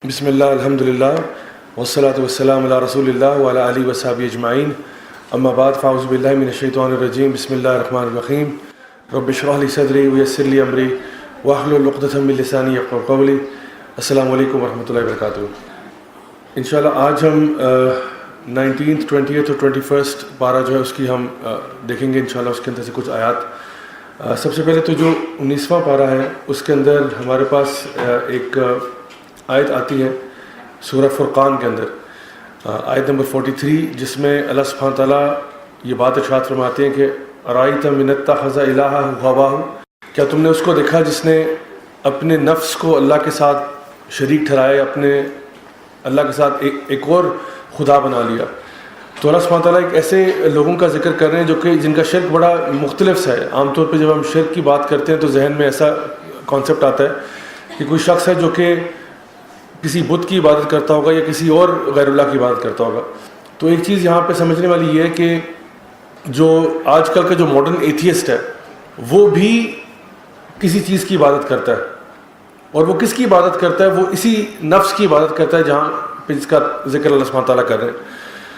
بسم اللہ الحمد للہ والصلاة والسلام علی رسول اللہ وعلی آلہ وصحبہ اجمعین اما بعد فاعوذ باللہ من الشیطان الرجیم بسم اللہ الرحمن الرحیم رب اشرح لی صدری ویسر لی امری واحلل عقدۃ من لسانی یفقہوا قولی. السلام علیکم ورحمۃ اللہ وبرکاتہ. انشاءاللہ آج ہم 19th 20th اور 21st پارہ جو ہے اس کی ہم دیکھیں گے انشاءاللہ. اس کے اندر سے کچھ آیات. سب سے پہلے تو جو 19واں پارہ ہے اس کے اندر ہمارے پاس ایک آیت آتی ہے سورہ فرقان کے اندر، آیت نمبر 43، جس میں اللہ سبحانہ تعالیٰ یہ بات ارشاد فرماتے ہیں کہ ارائیت من اتخذ الہہ ہواہ، کیا تم نے اس کو دیکھا جس نے اپنے نفس کو اللہ کے ساتھ شریک ٹھہرایا، اپنے اللہ کے ساتھ ایک اور خدا بنا لیا. تو اللہ سبحانہ تعالیٰ ایک ایسے لوگوں کا ذکر کر رہے ہیں جو کہ جن کا شرک بڑا مختلف ہے. عام طور پہ جب ہم شرک کی بات کرتے ہیں تو ذہن میں ایسا کانسیپٹ آتا ہے کہ کوئی شخص ہے جو کہ کسی بت کی عبادت کرتا ہوگا یا کسی اور غیر اللہ کی عبادت کرتا ہوگا. تو ایک چیز یہاں پہ سمجھنے والی یہ ہے کہ جو آج کل کا جو ماڈرن ایتھیسٹ ہے وہ بھی کسی چیز کی عبادت کرتا ہے، اور وہ کس کی عبادت کرتا ہے؟ وہ اسی نفس کی عبادت کرتا ہے جہاں پہ جس کا ذکر اللہ سبحانہ تعالیٰ کر رہے ہیں.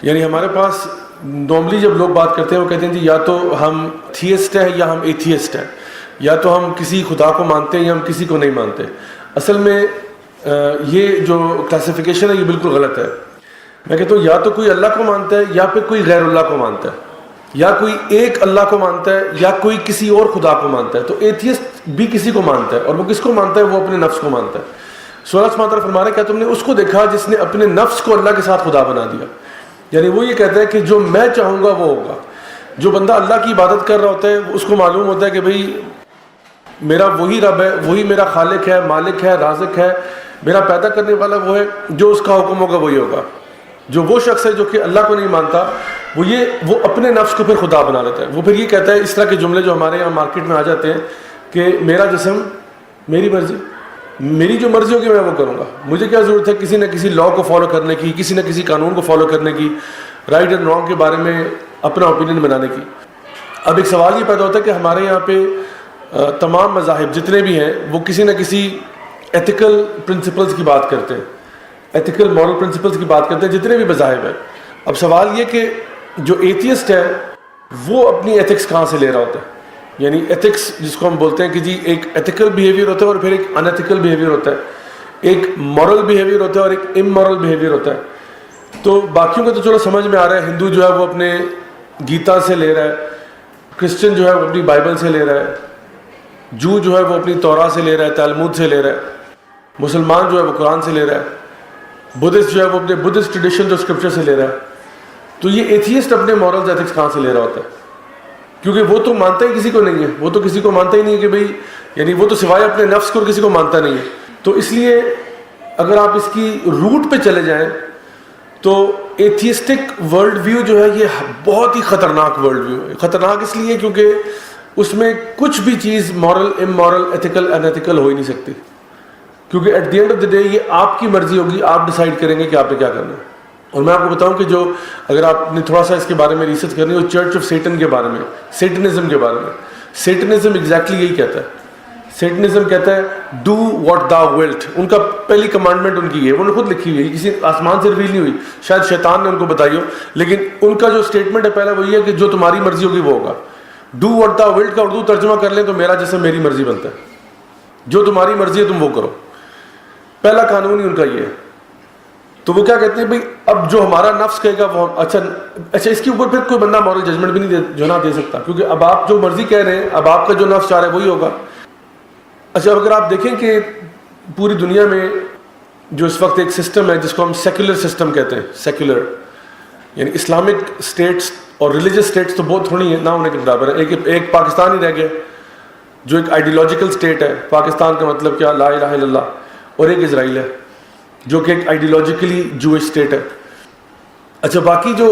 یعنی ہمارے پاس نارملی جب لوگ بات کرتے ہیں وہ کہتے ہیں جی یا تو ہم تھیسٹ ہیں یا ہم ایتھیسٹ ہیں، یا تو ہم کسی خدا کو مانتے ہیں یا ہم کسی کو نہیں مانتے. اصل میں یہ جو کلاسیفیکیشن ہے یہ بالکل غلط ہے. میں کہتا ہوں یا تو کوئی اللہ کو مانتا ہے یا پھر کوئی غیر اللہ کو مانتا ہے، یا کوئی ایک اللہ کو مانتا ہے یا کوئی کسی اور خدا کو مانتا ہے. تو ایتھیسٹ بھی کسی کو مانتا ہے، اور وہ کس کو مانتا ہے؟ وہ اپنے نفس کو مانتا ہے. اللہ سبحانہ تعالیٰ فرما رہا ہے کیا تم نے اس کو دیکھا جس نے اپنے نفس کو اللہ کے ساتھ خدا بنا دیا؟ یعنی وہ یہ کہتا ہے کہ جو میں چاہوں گا وہ ہوگا. جو بندہ اللہ کی عبادت کر رہا ہوتا ہے اس کو معلوم ہوتا ہے کہ بھئی میرا وہی رب ہے، وہی میرا خالق ہے، مالک ہے، رازق ہے، میرا پیدا کرنے والا وہ ہے، جو اس کا حکم ہوگا وہی ہوگا. جو وہ شخص ہے جو کہ اللہ کو نہیں مانتا وہ اپنے نفس کو پھر خدا بنا لیتا ہے. وہ پھر یہ کہتا ہے اس طرح کے جملے جو ہمارے یہاں مارکیٹ میں آ جاتے ہیں کہ میرا جسم میری مرضی، میری جو مرضی ہوگی میں وہ کروں گا، مجھے کیا ضرورت ہے کسی نہ کسی لاء کو فالو کرنے کی، کسی نہ کسی قانون کو فالو کرنے کی، رائٹ اینڈ رانگ کے بارے میں اپنا اوپینین بنانے کی. اب ایک سوال یہ پیدا ہوتا ہے کہ ہمارے یہاں پہ تمام مذاہب جتنے بھی ہیں وہ کسی نہ کسی ایتھیکل پرنسپلز کی بات کرتے ہیں، ایتھیکل مورل پرنسپلز کی بات کرتے ہیں جتنے بھی مذاہب ہیں. اب سوال یہ کہ جو ایتھیسٹ ہے وہ اپنی ایتھکس کہاں سے لے رہا ہوتا ہے؟ یعنی ایتھکس جس کو ہم بولتے ہیں کہ جی ایک ایتھیکل بیہیویئر ہوتا ہے اور پھر ایک ان ایتھیکل بیہیویئر ہوتا ہے، ایک مورل بیہیویئر ہوتا ہے اور ایک امورل بیہیویئر ہوتا ہے. تو باقیوں کو تو چلو سمجھ میں آ رہا ہے، ہندو جو ہے وہ اپنے گیتا سے لے رہا ہے، کرسچن جو ہے وہ اپنی بائبل سے لے رہا ہے، جو ہے وہ اپنی توراہ سے لے رہا ہے، تلمود سے لے رہا ہے، مسلمان جو ہے وہ قرآن سے لے رہا ہے، بدھسٹ جو ہے وہ اپنے بدھسٹ ٹریڈیشن جو اسکرپچر سے لے رہا ہے. تو یہ ایتھیسٹ اپنے مورلز ایتھکس کہاں سے لے رہا ہوتا ہے؟ کیونکہ وہ تو مانتا ہی کسی کو نہیں ہے، وہ تو کسی کو مانتا ہی نہیں ہے کہ بھئی، یعنی وہ تو سوائے اپنے نفس کو کسی کو مانتا نہیں ہے. تو اس لیے اگر آپ اس کی روٹ پہ چلے جائیں تو ایتھیسٹک ورلڈ ویو جو ہے یہ بہت ہی خطرناک ورلڈ ویو ہے. خطرناک اس لیے کیونکہ اس میں کچھ بھی چیز moral, amoral, ethical, unethical ہو ہی نہیں سکتی. کیونکہ at the end of the day یہ آپ کی مرضی ہوگی، آپ ڈیسائیڈ کریں گے کہ آپ نے کیا کرنا ہے. اور میں آپ کو بتاؤں کہ جو اگر آپ نے تھوڑا سا اس کے بارے میں ریسرچ کرنی ہو، چرچ آف سیٹن کے بارے میں، سیٹنزم کے بارے میں، سیٹنزم ایگزیکٹلی یہی کہتا ہے. سیٹنزم کہتا ہے ڈو واٹ دا ولٹ. ان کا پہلی کمانڈمنٹ ان کی ہے، انہوں نے خود لکھی ہوئی ہے، کسی آسمان سے ریویل نہیں ہوئی، شاید شیطان نے ان کو بتائی ہو، لیکن ان کا جو اسٹیٹمنٹ ہے پہلا وہی ہے کہ جو تمہاری مرضی ہوگی وہ ہوگا. ڈو واٹ دا ولٹ کا اردو ترجمہ کر لیں تو میرا جسم میری مرضی بنتا ہے، جو تمہاری مرضی ہے تم وہ کرو. پہلا قانون ہی ان کا یہ ہے. تو وہ کیا کہتے ہیں بھئی اب جو ہمارا نفس کہے گا وہ اچھا اس کے اوپر پھر کوئی بندہ مورل ججمنٹ بھی نہیں جو نہ دے سکتا، کیونکہ اب آپ جو مرضی کہہ رہے ہیں، اب آپ کا جو نفس چاہ رہا ہے وہی ہوگا. اچھا اگر آپ دیکھیں کہ پوری دنیا میں جو اس وقت ایک سسٹم ہے جس کو ہم سیکولر سسٹم کہتے ہیں، سیکولر یعنی اسلامک اسٹیٹس اور ریلیجس اسٹیٹس تو بہت تھوڑی ہیں، نہ ہونے کے برابر ہے. ایک پاکستان ہی رہ گیا جو ایک آئیڈیولوجیکل اسٹیٹ ہے. پاکستان کا مطلب کیا؟ لا الہ الا اللہ. اور ایک اسرائیل ہے جو کہ ایک آئیڈیولوجیکلی جوئش اسٹیٹ ہے. اچھا باقی جو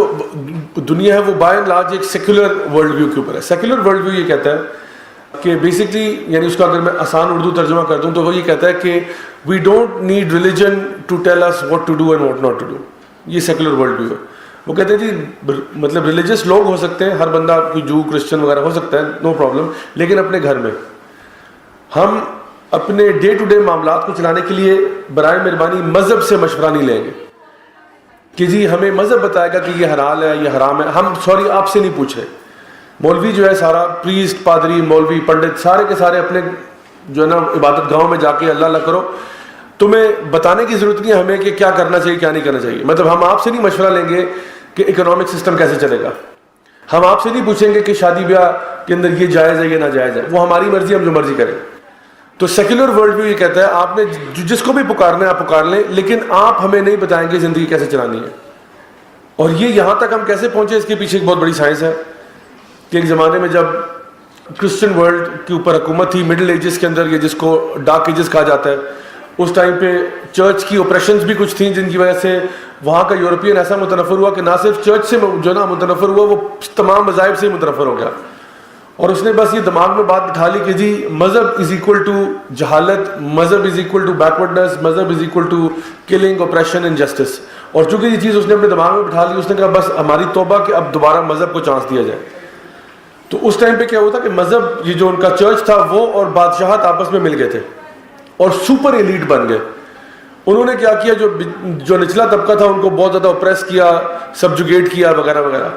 دنیا ہے وہ بائی اینڈ لارج ایک سیکولر ورلڈ ویو کے اوپر ہے. سیکولر ورلڈ ویو یہ کہتا ہے کہ بیسکلی، یعنی اس کا اگر میں آسان اردو ترجمہ کر دوں تو وہ یہ کہتا ہے کہ we don't need religion to tell us what to do and what not to do. یہ سیکولر ورلڈ ویو ہے. وہ کہتے ہیں جی مطلب ریلیجس لوگ ہو سکتے ہیں، ہر بندہ کوئی جو کرسچن وغیرہ ہو سکتا ہے، نو پرابلم، لیکن اپنے گھر میں ہم اپنے ڈے ٹو ڈے معاملات کو چلانے کے لیے برائے مہربانی مذہب سے مشورہ نہیں لیں گے کہ جی ہمیں مذہب بتائے گا کہ یہ حلال ہے یہ حرام ہے. ہم سوری آپ سے نہیں پوچھ رہے. مولوی جو ہے سارا پریسٹ پادری مولوی پنڈت سارے کے سارے اپنے جو ہے نا عبادت گاہوں میں جا کے اللہ اللہ کرو. تمہیں بتانے کی ضرورت نہیں ہے ہمیں کہ کیا کرنا چاہیے کیا نہیں کرنا چاہیے. مطلب ہم آپ سے نہیں مشورہ لیں گے کہ اکنامک سسٹم کیسے چلے گا. ہم آپ سے نہیں پوچھیں گے کہ شادی بیاہ کے اندر یہ جائز ہے یہ ناجائز ہے. وہ ہماری مرضی ہم جو مرضی کریں. تو سیکولر ورلڈ ویو یہ کہتا ہے آپ نے جس کو بھی پکارنا ہے آپ پکار لیں لیکن آپ ہمیں نہیں بتائیں گے زندگی کیسے چلانی ہے. اور یہ یہاں تک ہم کیسے پہنچے اس کے پیچھے ایک بہت بڑی سائنس ہے کہ ایک زمانے میں جب کرسچن ورلڈ کے اوپر حکومت تھی مڈل ایجز کے اندر, یہ جس کو ڈارک ایجز کہا جاتا ہے, اس ٹائم پہ چرچ کی اوپریشنز بھی کچھ تھیں جن کی وجہ سے وہاں کا یورپین ایسا متنفر ہوا کہ نہ صرف چرچ سے جو نا متنفر ہوا وہ تمام مذاہب سے ہی متنفر ہو گیا. اور اس نے بس یہ دماغ میں بات بٹھا لی کہ جی مذہب از اکول ٹو جہالت, مذہب از اکول ٹو بیکورڈنس, مذہب is equal to killing oppression injustice. اور چونکہ یہ چیز اس نے اپنے دماغ میں بٹھا لی اس نے کہا بس ہماری توبہ کہ اب دوبارہ مذہب کو چانس دیا جائے. تو اس ٹائم پہ کیا ہوتا کہ مذہب یہ جو ان کا چرچ تھا وہ اور بادشاہت آپس میں مل گئے تھے اور سپر ایلیٹ بن گئے. انہوں نے کیا کیا جو نچلا طبقہ تھا ان کو بہت زیادہ اوپریس کیا, سبجوگیٹ کیا وغیرہ وغیرہ.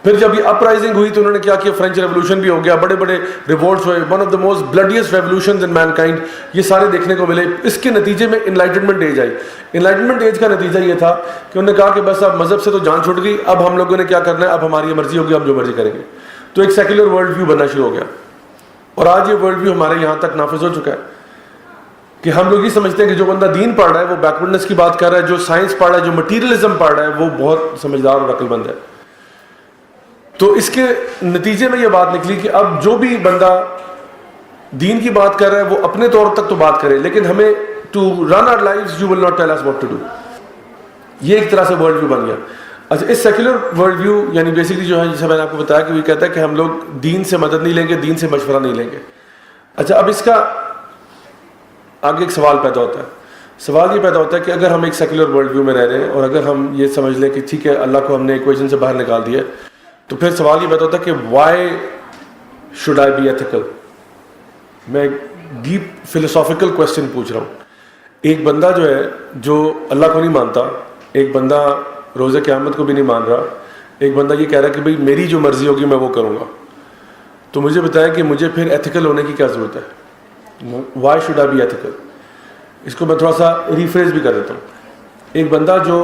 پھر جب یہ اپرائزنگ ہوئی تو انہوں نے کیا کیا فرینچ ریولوشن بھی ہو گیا, بڑے بڑے ریوولٹس ہوئے, one of the most bloodiest revolutions in مین کائنڈ, یہ سارے دیکھنے کو ملے. اس کے نتیجے میں انلائٹنمنٹ ایج آئی. انلائٹنمنٹ ایج کا نتیجہ یہ تھا کہ انہوں نے کہا کہ بس اب مذہب سے تو جان چھوٹ گئی, اب ہم لوگوں نے کیا کرنا ہے, اب ہماری مرضی ہوگی, ہم جو مرضی کریں گے. تو ایک سیکولر ورلڈ ویو بننا شروع ہو گیا. اور آج یہ ورلڈ ویو ہمارے یہاں تک نافذ ہو چکا ہے کہ ہم لوگ یہ سمجھتے ہیں کہ جو بندہ دین پڑھ رہا ہے وہ بیکورڈنس کی بات کر رہا ہے, جو سائنس پڑھ رہا ہے, جو مٹیریلزم پڑھ رہا ہے وہ بہت سمجھدار اور عقل مند ہے. تو اس کے نتیجے میں یہ بات نکلی کہ اب جو بھی بندہ دین کی بات کر رہا ہے وہ اپنے طور تک تو بات کرے, لیکن ہمیں to run our lives you will not tell us what to do. یہ ایک طرح سے ورلڈ ویو بن گیا. اچھا اس سیکولر ورلڈ ویو یعنی بیسکلی جو ہے جیسے میں نے آپ کو بتایا کہ وہ کہتا ہے کہ ہم لوگ دین سے مدد نہیں لیں گے, دین سے مشورہ نہیں لیں گے. اچھا اب اس کا آگے ایک سوال پیدا ہوتا ہے. سوال یہ پیدا ہوتا ہے کہ اگر ہم ایک سیکولر ورلڈ ویو میں رہ رہے ہیں اور اگر ہم یہ سمجھ لیں کہ ٹھیک ہے اللہ کو ہم نے ایکویشن سے باہر نکال دیا ہے, تو پھر سوال یہ پیدا ہوتا ہے کہ why should I be ethical. میں ڈیپ فلسافیکل کویسچن پوچھ رہا ہوں. ایک بندہ جو ہے جو اللہ کو نہیں مانتا, ایک بندہ روز قیامت کو بھی نہیں مان رہا, ایک بندہ یہ کہہ رہا ہے کہ بھئی میری جو مرضی ہوگی میں وہ کروں گا, تو مجھے بتائیں کہ مجھے پھر ایتھیکل ہونے کی کیا ضرورت ہے؟ Why should I be ethical. اس کو میں تھوڑا سا ریفریز بھی کر دیتا ہوں. ایک بندہ جو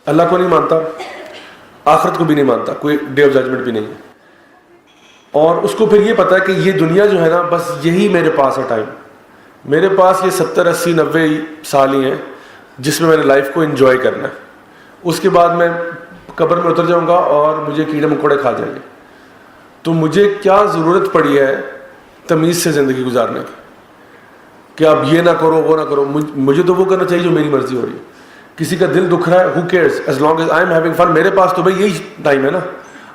اللہ کو نہیں مانتا, آخرت کو بھی نہیں مانتا, کوئی ڈے آف ججمنٹ بھی نہیں ہے, اور اس کو پھر یہ پتا ہے کہ یہ دنیا جو ہے نا بس یہی میرے پاس ہے ٹائم, میرے پاس یہ 70 80 90 سال ہی ہیں جس میں نے لائف کو انجوائے کرنا ہے, اس کے بعد میں قبر میں اتر جاؤں گا اور مجھے کیڑے مکوڑے کھا جائیں گے. تو مجھے کیا ضرورت پڑی ہے تمیز سے زندگی گزارنے کی کہ اب یہ نہ کرو وہ نہ کرو. مجھے تو وہ کرنا چاہیے جو میری مرضی ہو رہی ہے. کسی کا دل دکھ رہا ہے, who cares as long as I am having fun. میرے پاس تو بھائی یہی ٹائم ہے نا.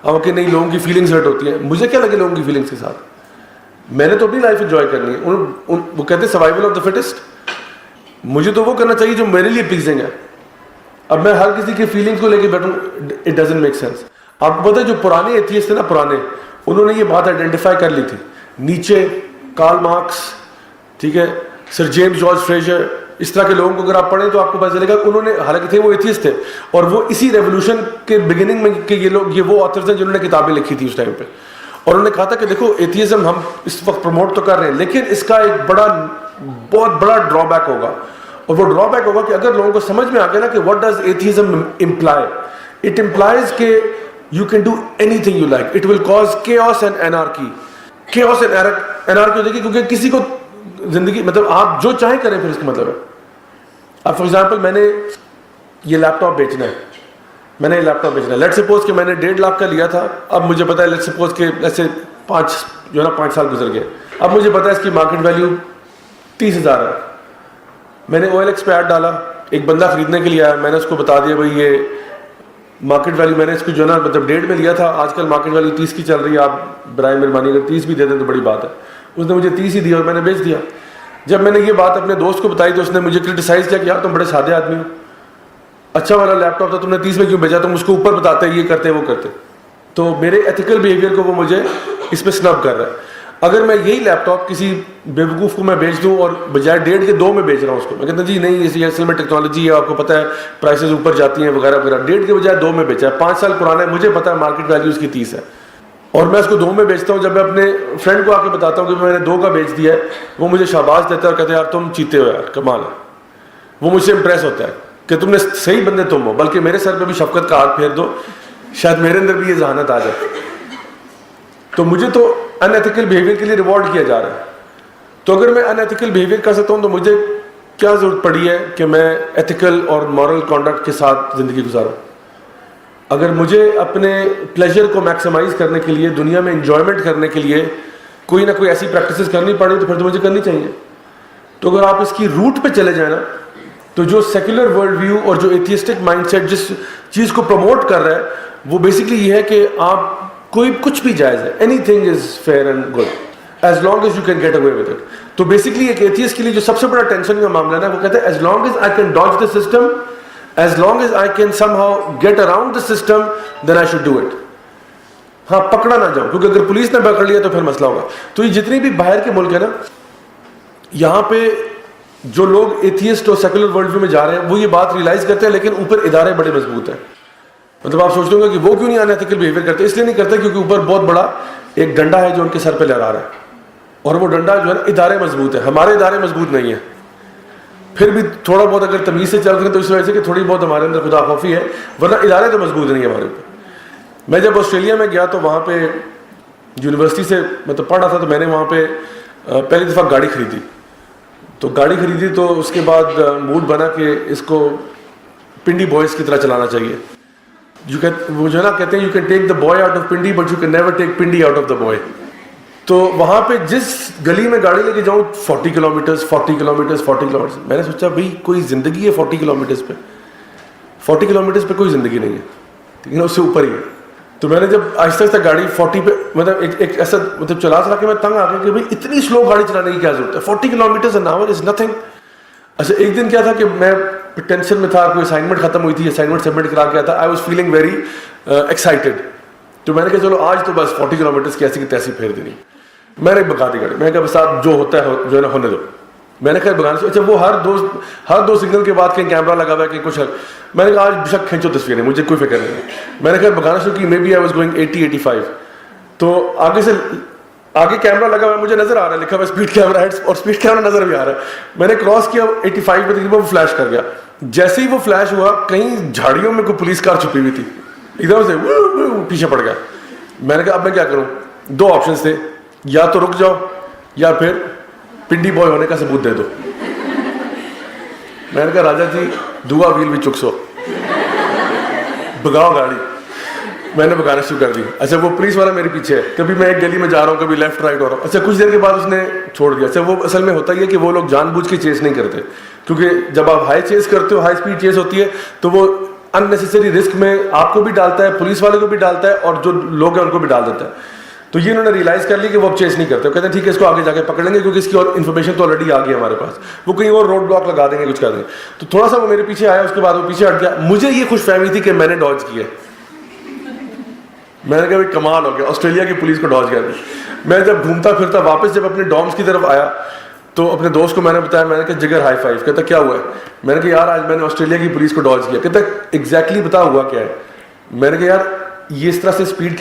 اب کہ نہیں لوگوں کی فیلنگز ہرٹ ہوتی ہیں, مجھے کیا لگے لوگوں کی فیلنگز کے ساتھ, میں نے تو اپنی لائف انجوائے کرنی ہے. وہ کہتے ہیں سروائیول آف دا فٹسٹ. مجھے تو وہ کرنا چاہیے جو میرے لیے پلیزنگ ہے. اب میں ہر کسی کی فیلنگز کو لے کے بیٹھوں, اٹ ڈزنٹ میک سینس. آپ کو پتہ ہے جو پرانے ایتھیسٹ تھے نا پرانے, انہوں نے یہ بات آئیڈینٹیفائی کر لی تھی. نیچے, کارل مارکس, ٹھیک ہے, سر جیمز جارج فریزر, اس طرح کے لوگوں کو اگر آپ پڑھیں تو آپ کو پتہ چلے گا کہ انہوں نے, حالانکہ تھے وہ ایتھیسٹ تھے, اور وہ اسی ریولوشن کے بگننگ میں کہ یہ لوگ, یہ وہ آتھرز ہیں جنہوں نے کتابیں لکھی تھی اس ٹائم پہ, اور انہوں نے کہا تھا کہ دیکھو ایتھیزم ہم اس وقت پروموٹ تو کر رہے ہیں لیکن اس کا ایک بہت بڑا ڈرا بیک ہوگا. اور وہ ڈرا بیک ہوگا کہ اگر لوگوں کو سمجھ میں آ گیا نا کہ what does atheism imply, it implies کہ you can do anything you like, it will cause chaos and anarchy. Chaos and anarchy ہو جائے گی کیونکہ کسی کو زندگی, مطلب آپ جو چاہیں کریں پھر اس کا مطلب ہے. اب فار ایگزامپل میں نے یہ لیپ ٹاپ بیچنا ہے, میں نے یہ لیپ ٹاپ بیچنا ہے. لیٹ سپوز کہ میں نے 1.5 لاکھ کا لیا تھا, اب مجھے پتا ہے لیٹ سپوز کہ ایسے 5 سال گزر گئے, اب مجھے پتا ہے اس کی مارکیٹ ویلیو 30,000 ہے. میں نے OLX پہ ایڈ ڈالا, ایک بندہ خریدنے کے لیے آیا, میں نے اس کو بتا دیا بھائی یہ مارکیٹ ویلیو, میں نے اس کو جو نا مطلب 1.5 میں لیا تھا, آج کل مارکیٹ ویلیو 30 کی چل رہی ہے, آپ برائے مہربانی اگر 30 بھی دے دیں تو بڑی بات ہے. اس نے مجھے 30 ہی دیا اور میں نے بیچ دیا. جب میں نے یہ بات اپنے دوست کو بتائی تو اس نے مجھے کرٹیسائز کیا کہ یار تم بڑے سادے آدمی ہو, اچھا والا لیپ ٹاپ تھا تم نے 30 میں کیوں بھیجا, تم اس کو اوپر بتاتے یہ کرتے وہ کرتے. تو میرے ایتھیکل بیہیویئر کو وہ مجھے اس پہ سنب کر رہا ہے. اگر میں یہی لیپ ٹاپ کسی بیوقوف کو میں بیچ دوں اور بجائے 1.5 کے 2 میں بیچ رہا ہوں اس کو, میں کہتا ہوں جی نہیں یہ اصل میں ٹیکنالوجی ہے, آپ کو پتہ ہے پرائسز اوپر جاتی ہیں وغیرہ وغیرہ, 1.5 کے بجائے 2 میں بیچا ہے, 5 سال پرانا ہے, مجھے پتہ ہے مارکیٹ ویلیو اس کی 30 ہے, اور میں اس کو 2 میں بیچتا ہوں. جب میں اپنے فرینڈ کو آ کے بتاتا ہوں کہ میں نے 2 کا بیچ دیا ہے, وہ مجھے شاباش دیتا ہے اور کہتے ہیں یار تم چیتے ہو یار, کمال ہے. وہ مجھ سے امپریس ہوتا ہے کہ تم نے صحیح بندے تم ہو, بلکہ میرے سر پہ بھی شفقت کا ہاتھ پھیر دو, شاید میرے اندر بھی یہ ذہانت آ جائے. تو مجھے تو ان ایتھیکل بیہیویئر کے لیے ریوارڈ کیا جا رہا ہے. تو اگر میں ان ایتھیکل بیہیویئر کر سکتا ہوں تو مجھے کیا ضرورت پڑی ہے کہ میں ایتھیکل اور مورل کانڈکٹ کے ساتھ زندگی گزاروں. اگر مجھے اپنے پلیجر کو میکسیمائز کرنے کے لیے, دنیا میں انجوائمنٹ کرنے کے لیے کوئی نہ کوئی ایسی پریکٹسز کرنی پڑے تو پھر تو مجھے کرنی چاہیے. تو اگر آپ اس کی روٹ پہ چلے جائیں نا, تو جو سیکولر ورلڈ ویو اور جو ایتھیسٹک مائنڈ سیٹ جس چیز کو پروموٹ کر رہا ہے, وہ بیسکلی یہ ہے کہ آپ کوئی کچھ بھی جائز ہے, anything is fair and good as long as you can get away with it. تو بیسکلی ایک ایتھیسٹ کے لیے جو سب سے بڑا ٹینشن کا معاملہ ہے وہ کہتے ہیں as long as I can dodge the system, as long as I can somehow get around the system, then I should do it. ہاں پکڑا نہ جاؤں, کیونکہ اگر پولیس نے پکڑ لیا تو پھر مسئلہ ہوگا. تو یہ جتنی بھی باہر کے ملک ہیں نا, یہاں پہ جو لوگ ایتھیسٹ اور سیکولر ورلڈ ویو میں جا رہے ہیں وہ یہ بات ریئلائز کرتے ہیں, لیکن اوپر ادارے بڑے مضبوط ہیں. مطلب آپ سوچتے ہوں گے کہ وہ کیوں نہیں ان ایتھیکل بیہیویئر کرتے, اس لیے نہیں کرتے کیونکہ اوپر بہت بڑا ایک ڈنڈا ہے جو ان کے سر پہ لہرا رہا ہے, اور وہ ڈنڈا جو ہے نا ادارے مضبوط ہے. ہمارے ادارے مضبوط نہیں ہیں, پھر بھی تھوڑا بہت اگر تمیز سے چل رہے ہیں تو اس وجہ سے کہ تھوڑی بہت ہمارے اندر خدا خوفی ہے, ورنہ ادارے تو مضبوط نہیں ہیں ہمارے اوپر. میں جب آسٹریلیا میں گیا تو وہاں پہ یونیورسٹی سے مطلب پڑھ رہا تھا, تو میں نے وہاں پہ پہلی دفعہ گاڑی خریدی. تو اس کے بعد موڈ بنا کہ اس کو پنڈی بوائز کی طرح چلانا چاہیے. وہ جو ہے نا کہتے ہیں you can take the boy out of Pindi but you can never take Pindi out of the boy. تو وہاں پہ جس گلی میں گاڑی لے کے جاؤں 40 کلومیٹرز, میں نے سوچا بھائی کوئی زندگی ہے 40 کلومیٹرز پہ؟ 40 کلومیٹرز پہ کوئی زندگی نہیں ہے, لیکن اس سے اوپر ہی ہے. تو میں نے جب آہستہ آہستہ گاڑی 40 پہ مطلب ایک ایسا مطلب چلا کے میں تنگ آ گیا کہ بھائی اتنی سلو گاڑی چلانے کی کیا ضرورت ہے, 40 kilometres an hour is nothing. اچھا ایک دن کیا تھا کہ میں ٹینشن میں تھا, کوئی اسائنمنٹ ختم ہوئی تھی, اسائنمنٹ سبمٹ کرا کے آیا تھا, I was feeling very excited. تو میں نے کہا چلو آج تو بس 40 کلومیٹرز کی ایسی کی تیسی پھیر دینی. میں نے بگا دی گاڑی, میں نے کہا بس آپ جو ہوتا ہے جو ہے نا ہونے دو. میں نے کہا بگانے سے اچھا وہ ہر دو سگنل کے بعد کہیں کیمرہ لگا ہوا ہے کہیں کچھ ہے. میں نے کہا آج بشک کھینچو تصویریں, مجھے کوئی فکر نہیں. میں نے کہا بگانا شروع کی, maybe I was going 80-85. تو آگے کیمرہ لگا ہوا ہے, مجھے نظر آ رہا ہے لکھا ہوا اسپیڈ کیمرہ ہے, اور اسپیڈ کیمرہ نظر بھی آ رہا ہے. میں نے کراس کیا 85 پہ تقریباً, وہ فلیش کر گیا. جیسے ہی وہ فلیش ہوا کہیں جھاڑیوں میں کوئی پولیس کار چھپی ہوئی تھی, ادھر سے پیچھے پڑ گیا. میں نے کہا اب میں کیا کروں, 2 آپشنس تھے, یا تو رک جاؤ یا پھر پنڈی بوائے ہونے کا ثبوت دے دو. میں نے کہا راجا جی دعا ویل بھی چک سو, بگاؤ گاڑی. میں نے بگانا شروع کر دی. اچھا وہ پولیس والا میرے پیچھے ہے, کبھی میں ایک گلی میں جا رہا ہوں, کبھی لیفٹ رائٹ ہو رہا ہوں. اچھا کچھ دیر کے بعد اس نے چھوڑ دیا. اچھا وہ اصل میں ہوتا ہی ہے کہ وہ لوگ جان بوجھ کے چیز نہیں کرتے, کیونکہ جب آپ ہائی چیز کرتے ہو, ہائی اسپیڈ چیز ہوتی ہے, تو وہ ان نیسیسری رسک میں آپ کو بھی ڈالتا ہے, پولیس والے کو بھی ڈالتا ہے, اور جو لوگ ہیں ان کو بھی ڈال دیتا ہے. تو یہ انہوں نے ریئلائز کر لی کہ وہ اب چیز نہیں کرتے. وہ کہتے ہیں ٹھیک ہے اس کو آگے جا کے پکڑ لیں گے, کیونکہ اس کی اور انفارمیشن تو آلریڈی آ گئی ہمارے پاس, وہ کہیں اور روڈ بلاک لگا دیں گے, کچھ کر دیں گے. تو تھوڑا سا وہ میرے پیچھے آیا, اس کے بعد وہ پیچھے ہٹ گیا. مجھے یہ خوش فہمی تھی کہ میں نے ڈاج کیا. میں نے کہا بھائی کمال ہو گیا, آسٹریلیا کی پولیس کو ڈاج کیا. میں جب گھومتا پھرتا واپس جب اپنے ڈومس کی طرف آیا تو اپنے دوست کو میں نے بتایا, میں نے کہا جگر ہائی فائیو. کہتا کیا ہوا ہے؟ میں نے کہا یار آج میں نے آسٹریلیا کی پولیس کو ڈاج کیا. کہتا ایگزیکٹلی بتا ہوا کیا ہے. میں نے کہا یار یہ اس طرح سے اسپیڈ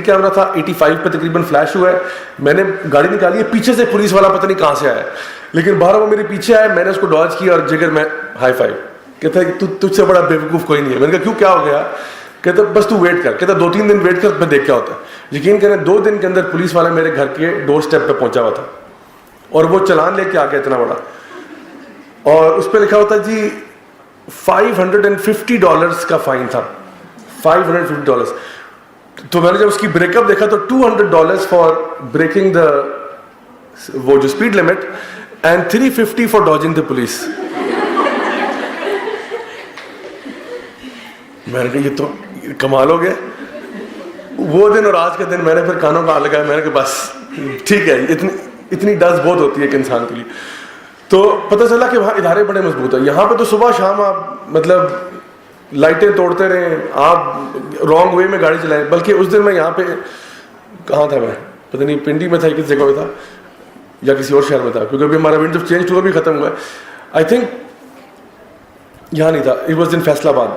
کیمرہ تھا 85 پہ تقریباً فلیش ہوا ہے. میں نے گاڑی نکالی ہے, پیچھے سے پولیس والا پتہ نہیں کہاں سے آیا, لیکن باہر وہ میرے پیچھے آیا, میں نے اس کو ڈاج کیا, اور جگر میں ہائی فائیو. کہتا ہے تجھ سے بڑا بیوقوف کوئی نہیں ہے. میں نے کہا کیوں, کیا ہو گیا؟ کہتا بس تو ویٹ کر. کہتا 2-3 دن ویٹ کر, میں دیکھ کیا ہوتا ہے. یقین کریں 2 دن کے اندر پولیس والا میرے گھر کے ڈور اسٹیپ پہ پہنچا ہوا تھا, اور وہ چلان لے کے آ گیا اتنا بڑا, اور اس پہ لکھا ہوتا جی $550 کا فائن تھا, $550. تو میں نے جب اس کی بریک اپ دیکھا تو $200 فار بریکنگ دا وہ جو speed limit, and $350 for dodging the police. میں نے کہا یہ تو کمال ہو گیا. وہ دن اور آج کا دن میں نے پھر کانوں کا لگایا. میں نے کہا بس ٹھیک ہے, اتنی ڈز بہت ہوتی ہے ایک انسان کے لیے. تو پتہ چلا کہ وہاں ادارے بڑے مضبوط ہیں. یہاں پہ تو صبح شام آپ مطلب لائٹیں توڑتے رہیں, آپ رانگ وے میں گاڑی چلائیں. بلکہ اس دن میں یہاں پہ کہاں تھا, میں پتہ نہیں پنڈی میں تھا کس جگہ میں تھا یا کسی اور شہر میں تھا, کیونکہ ابھی ہمارا ونڈ آف چینج ٹور بھی ختم ہوا ہے. آئی تھنک یہاں نہیں تھا, اٹ واز ان فیصل آباد.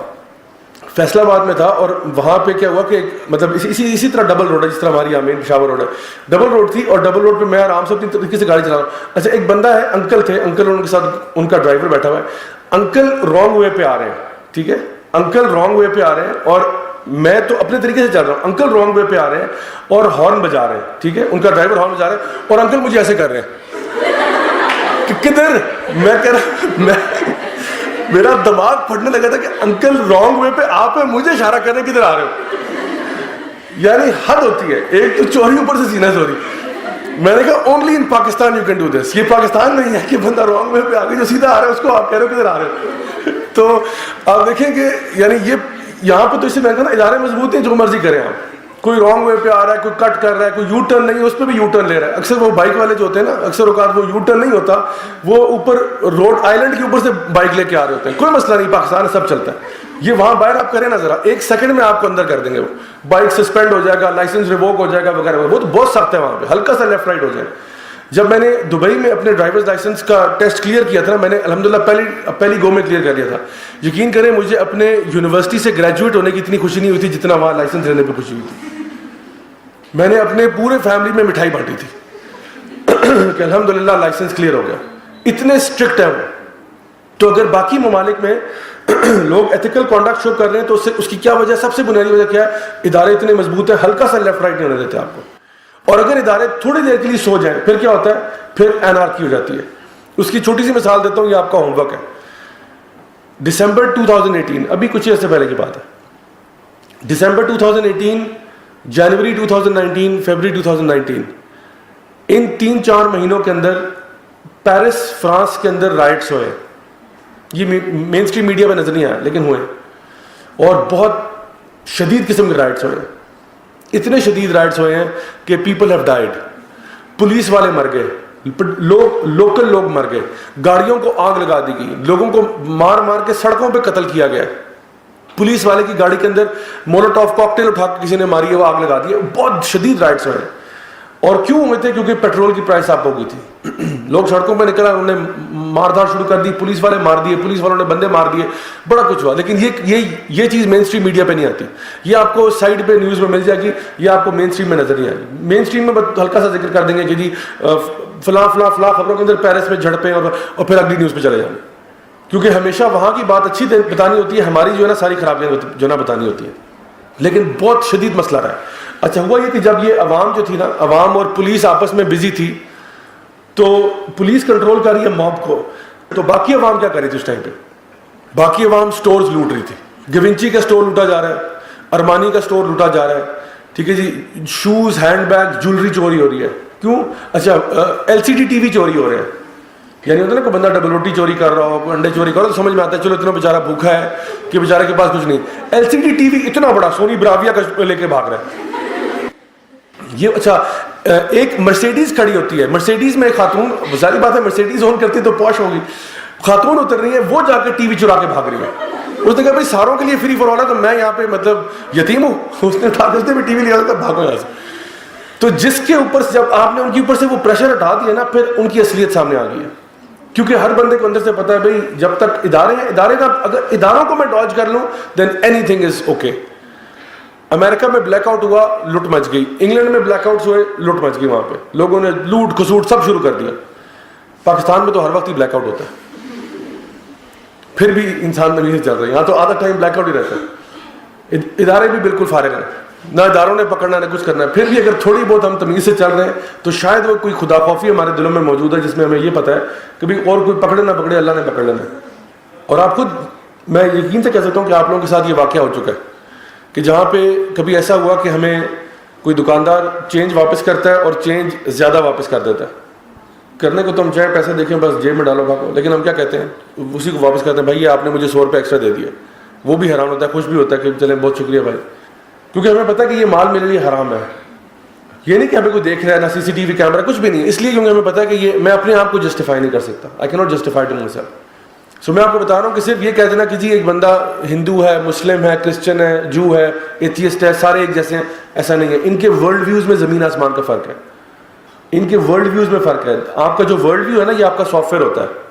فیصل آباد میں تھا, اور وہاں پہ کیا ہوا کہ مطلب اسی طرح ڈبل روڈ ہے جس طرح ہماری آمین پشاور روڈ ہے, ڈبل روڈ تھی, اور ڈبل روڈ پہ میں آرام سے اپنی طریقے سے گاڑی چلا رہا ہوں. اچھا ایک بندہ ہے, انکل تھے, انکل ان کے ساتھ ان کا ڈرائیور بیٹھا ہوا ہے. انکل رانگ وے پہ آ رہے ہیں, ٹھیک ہے, انکل رانگ وے پہ آ رہے ہیں, اور میں تو اپنے طریقے سے چل رہا ہوں. انکل رانگ وے پہ آ رہے ہیں اور ہارن بجا رہے ہیں, ٹھیک ہے, ان کا ڈرائیور ہارن بجا رہے ہیں, اور انکل مجھے ایسے کر رہے ہیں کہ کدھر. میں کہہ رہا, میرا دماغ پھٹنے لگا تھا کہ انکل رانگ وے پہ آپ مجھے اشارہ کر رہے ہیں, کدھر آ رہے ہو. یعنی حد ہوتی ہے. ایک تو چوری اوپر سے سینہ چوری. میں نے کہا only in Pakistan you can do this. یہ پاکستان نہیں ہے کہ بندہ رانگ وے پہ آگے جو سیدھا آ رہا ہے اس کو آپ کہہ رہے ہو کدھر آ رہے ہو. تو آپ دیکھیں کہ یعنی یہ یہاں پہ تو اس سے میں کہا نا ادارے مضبوط ہیں, جو مرضی کریں آپ. کوئی رانگ وے پہ آ رہا ہے, کوئی کٹ کر رہا ہے, کوئی یو ٹرن نہیں, اس پہ بھی یو ٹرن لے رہا ہے. اکثر وہ بائک والے جو ہوتے ہیں نا, اکثر اوقات وہ یو ٹرن نہیں ہوتا, وہ اوپر روڈ آئلینڈ کے اوپر سے بائک لے کے آ رہے ہوتے ہیں. کوئی مسئلہ نہیں, پاکستان سب چلتا ہے. یہ وہاں باہر آپ کریں نا ذرا, 1 سیکنڈ میں آپ کو اندر کر دیں گے, وہ بائک سسپینڈ ہو جائے گا, لائسنس ریووک ہو جائے گا وغیرہ وغیرہ. وہ تو بہت سخت ہے وہاں پہ, ہلکا سا لیفٹ رائٹ ہو جائے. جب میں نے دبئی میں اپنے ڈرائیورز لائسنس کا ٹیسٹ کلیئر کیا تھا نا, میں نے الحمدللہ پہلی گو میں کلیئر کر لیا تھا. یقین کریں مجھے اپنے یونیورسٹی سے گریجویٹ ہونے کی اتنی خوشی نہیں ہوئی تھی جتنا وہاں لائسنس لینے پہ خوشی ہوئی تھی. میں نے اپنے پورے فیملی میں مٹھائی بانٹی تھی کہ الحمدللہ لائسنس کلیئر ہو گیا. اتنے اسٹرکٹ ہیں وہ. تو اگر باقی ممالک میں لوگ ایتھیکل کانڈکٹ شو کر رہے ہیں تو اس کی کیا وجہ, سب سے بنیادی وجہ کیا ہے, ادارے اتنے مضبوط ہیں, ہلکا سا لیفٹ رائٹ نہیں ہونے دیتے آپ کو. اور اگر ادارے تھوڑی دیر کے لیے سو جائیں پھر کیا ہوتا ہے, پھر انارکی ہو جاتی ہے. اس کی چھوٹی سی مثال دیتا ہوں, یہ آپ کا ہوم ورک ہے. دسمبر 2018, ابھی کچھ عرصے پہلے کی بات ہے, دسمبر 2018, جنوری 2019, فیبرری 2019, ان 3-4 مہینوں کے اندر پیرس فرانس کے اندر رائٹس ہوئے. یہ مین اسٹریم میڈیا میں نظر نہیں آیا لیکن ہوئے, اور بہت شدید قسم کے رائٹس ہوئے. اتنے شدید رائٹس ہوئے ہیں کہ پیپل ہیو ڈائیڈ. پولیس والے مر گئے, لوکل لوگ مر گئے, گاڑیوں کو آگ لگا دی گئی, لوگوں کو مار مار کے سڑکوں پہ قتل کیا گیا. پولیس والے کی گاڑی کے اندر مولوٹوف کاکٹیل اٹھا کے کسی نے ماری ہے, وہ آگ لگا دی ہے. بہت شدید رائٹس ہوئے. اور کیوں ہوئے تھے؟ کیونکہ پیٹرول کی پرائس اپ ہو گئی تھی. لوگ سڑکوں پہ نکلا, انہوں نے مار دھاڑ شروع کر دی, پولیس والے مار دیے, پولیس والوں نے بندے مار دیے, بڑا کچھ ہوا. لیکن یہ چیز مین اسٹریم میڈیا پہ نہیں آتی. یہ آپ کو سائڈ پہ نیوز میں مل جائے گی, یہ آپ کو مین اسٹریم میں نظر نہیں آئے گی. مین اسٹریم میں ہلکا سا ذکر کر دیں گے کہ جی فلاں فلاں فلاں خبروں کے اندر پیرس میں جھڑپیں, اور پھر اگلی نیوز پہ چلے جائیں. کیونکہ ہمیشہ وہاں کی بات اچھی بتانی ہوتی ہے, ہماری جو ہے نا ساری خرابیاں جو نا بتانی ہوتی ہیں. لیکن بہت شدید مسئلہ رہا ہے. اچھا ہوا یہ کہ جب یہ عوام جو تھی نا, عوام اور پولیس آپس میں بزی تھی, تو پولیس کنٹرول کر رہی ہے موب کو, تو باقی عوام کیا کر رہی تھی اس ٹائم پہ؟ باقی عوام سٹورز لوٹ رہی تھی. گیونچی کا سٹور لوٹا جا رہا ہے, ارمانی کا سٹور لوٹا جا رہا ہے, ٹھیک ہے جی, شوز, ہینڈ بیگ, جولری چوری ہو رہی ہے. کیوں؟ اچھا LCD TV چوری ہو رہے ہیں. یعنی ہوتا ہے نا کہ بندہ ڈبل روٹی چوری کر رہا ہو, انڈے چوری کر رہا ہو, تو سمجھ میں آتا ہے چلو اتنا بیچارہ بھوکا ہے کہ بیچارے کے پاس کچھ نہیں. LCD TV اتنا بڑا سونی براویا کا لے کے بھاگ رہا ہے. یہ اچھا ایک مرسیڈیز کھڑی ہوتی ہے, مرسیڈیز میں ایک خاتون, ظاہر بات ہے مرسیڈیز آن کرتی تو پوش ہوگی, خاتون اتر رہی ہے, وہ جا کے ٹی وی چرا کے بھاگ رہی ہے. اس نے کہا بھائی ساروں کے لیے فری فار آل ہے, تو میں یہاں پہ مطلب یتیم ہوں. اس نے اٹھا کے ٹی وی لیا تھا, بھاگو یہاں سے. تو جس کے اوپر سے جب آپ نے ان کے اوپر سے وہ پریشر ہٹا دیا نا, پھر ان کی اصلیت سامنے آ گئی ہے. کیونکہ ہر بندے کو اندر سے پتا ہے بھائی جب تک ادارے ہیں, ادارے کا اگر اداروں کو میں ڈاج کر لوں دین اینی تھنگ از اوکے. امریکہ میں بلیک آؤٹ ہوا, لوٹ مچ گئی. انگلینڈ میں بلیک آؤٹس ہوئے, لوٹ مچ گئی. وہاں پہ لوگوں نے لوٹ کھسوٹ سب شروع کر دیا. پاکستان میں تو ہر وقت ہی بلیک آؤٹ ہوتا ہے, پھر بھی انسان نہیں چل رہا ہے. یہاں تو آدھا ٹائم بلیک آؤٹ ہی رہتا ہے. ادارے بھی بالکل فارغ ہیں, نہ اداروں نے پکڑنا نہ کچھ کرنا ہے. پھر بھی اگر تھوڑی بہت ہم تمیز سے چل رہے ہیں تو شاید وہ کوئی خدا خوفی ہمارے دلوں میں موجود ہے, جس میں ہمیں یہ پتہ ہے کہ بھی اور کوئی پکڑے نہ پکڑے, اللہ نے پکڑ لینا ہے. اور آپ خود, میں یقین سے کہہ سکتا ہوں کہ آپ لوگوں کے ساتھ یہ واقعہ ہو چکا ہے کہ جہاں پہ کبھی ایسا ہوا کہ ہمیں کوئی دکاندار چینج واپس کرتا ہے اور چینج زیادہ واپس کر دیتا ہے. کرنے کو تو ہم چاہے پیسے دیکھیں بس جیب میں ڈالو بھاگو, لیکن ہم کیا کہتے ہیں, اسی کو واپس کرتے ہیں, بھائی یہ آپ نے مجھے 100 روپے ایکسٹرا دے دیا. وہ بھی حیران ہوتا ہے, خوش بھی ہوتا ہے کہ چلیں بہت شکریہ بھائی, کیونکہ ہمیں پتہ ہے کہ یہ مال میرے لیے حرام ہے. یہ نہیں کہ ہمیں کوئی دیکھ رہا ہے, نہ CCTV کیمرہ, کچھ بھی نہیں. اس لیے کیونکہ ہمیں پتہ ہے کہ یہ میں اپنے آپ کو جسٹیفائی نہیں کر سکتا. I can not justify to myself. میں آپ کو بتا رہا ہوں کہ صرف یہ کہہ دینا کہ جی ایک بندہ ہندو ہے، مسلم ہے، کرسچن ہے، جو ہے، ایتھیسٹ ہے، سارے ایک جیسے ہیں، ایسا نہیں ہے. ان کے ورلڈ ویوز میں زمین آسمان کا فرق ہے. ان کے ورلڈ ویوز میں فرق ہے. آپ کا جو ورلڈ ویو ہے نا، یہ آپ کا سافٹ ویئر ہوتا ہے.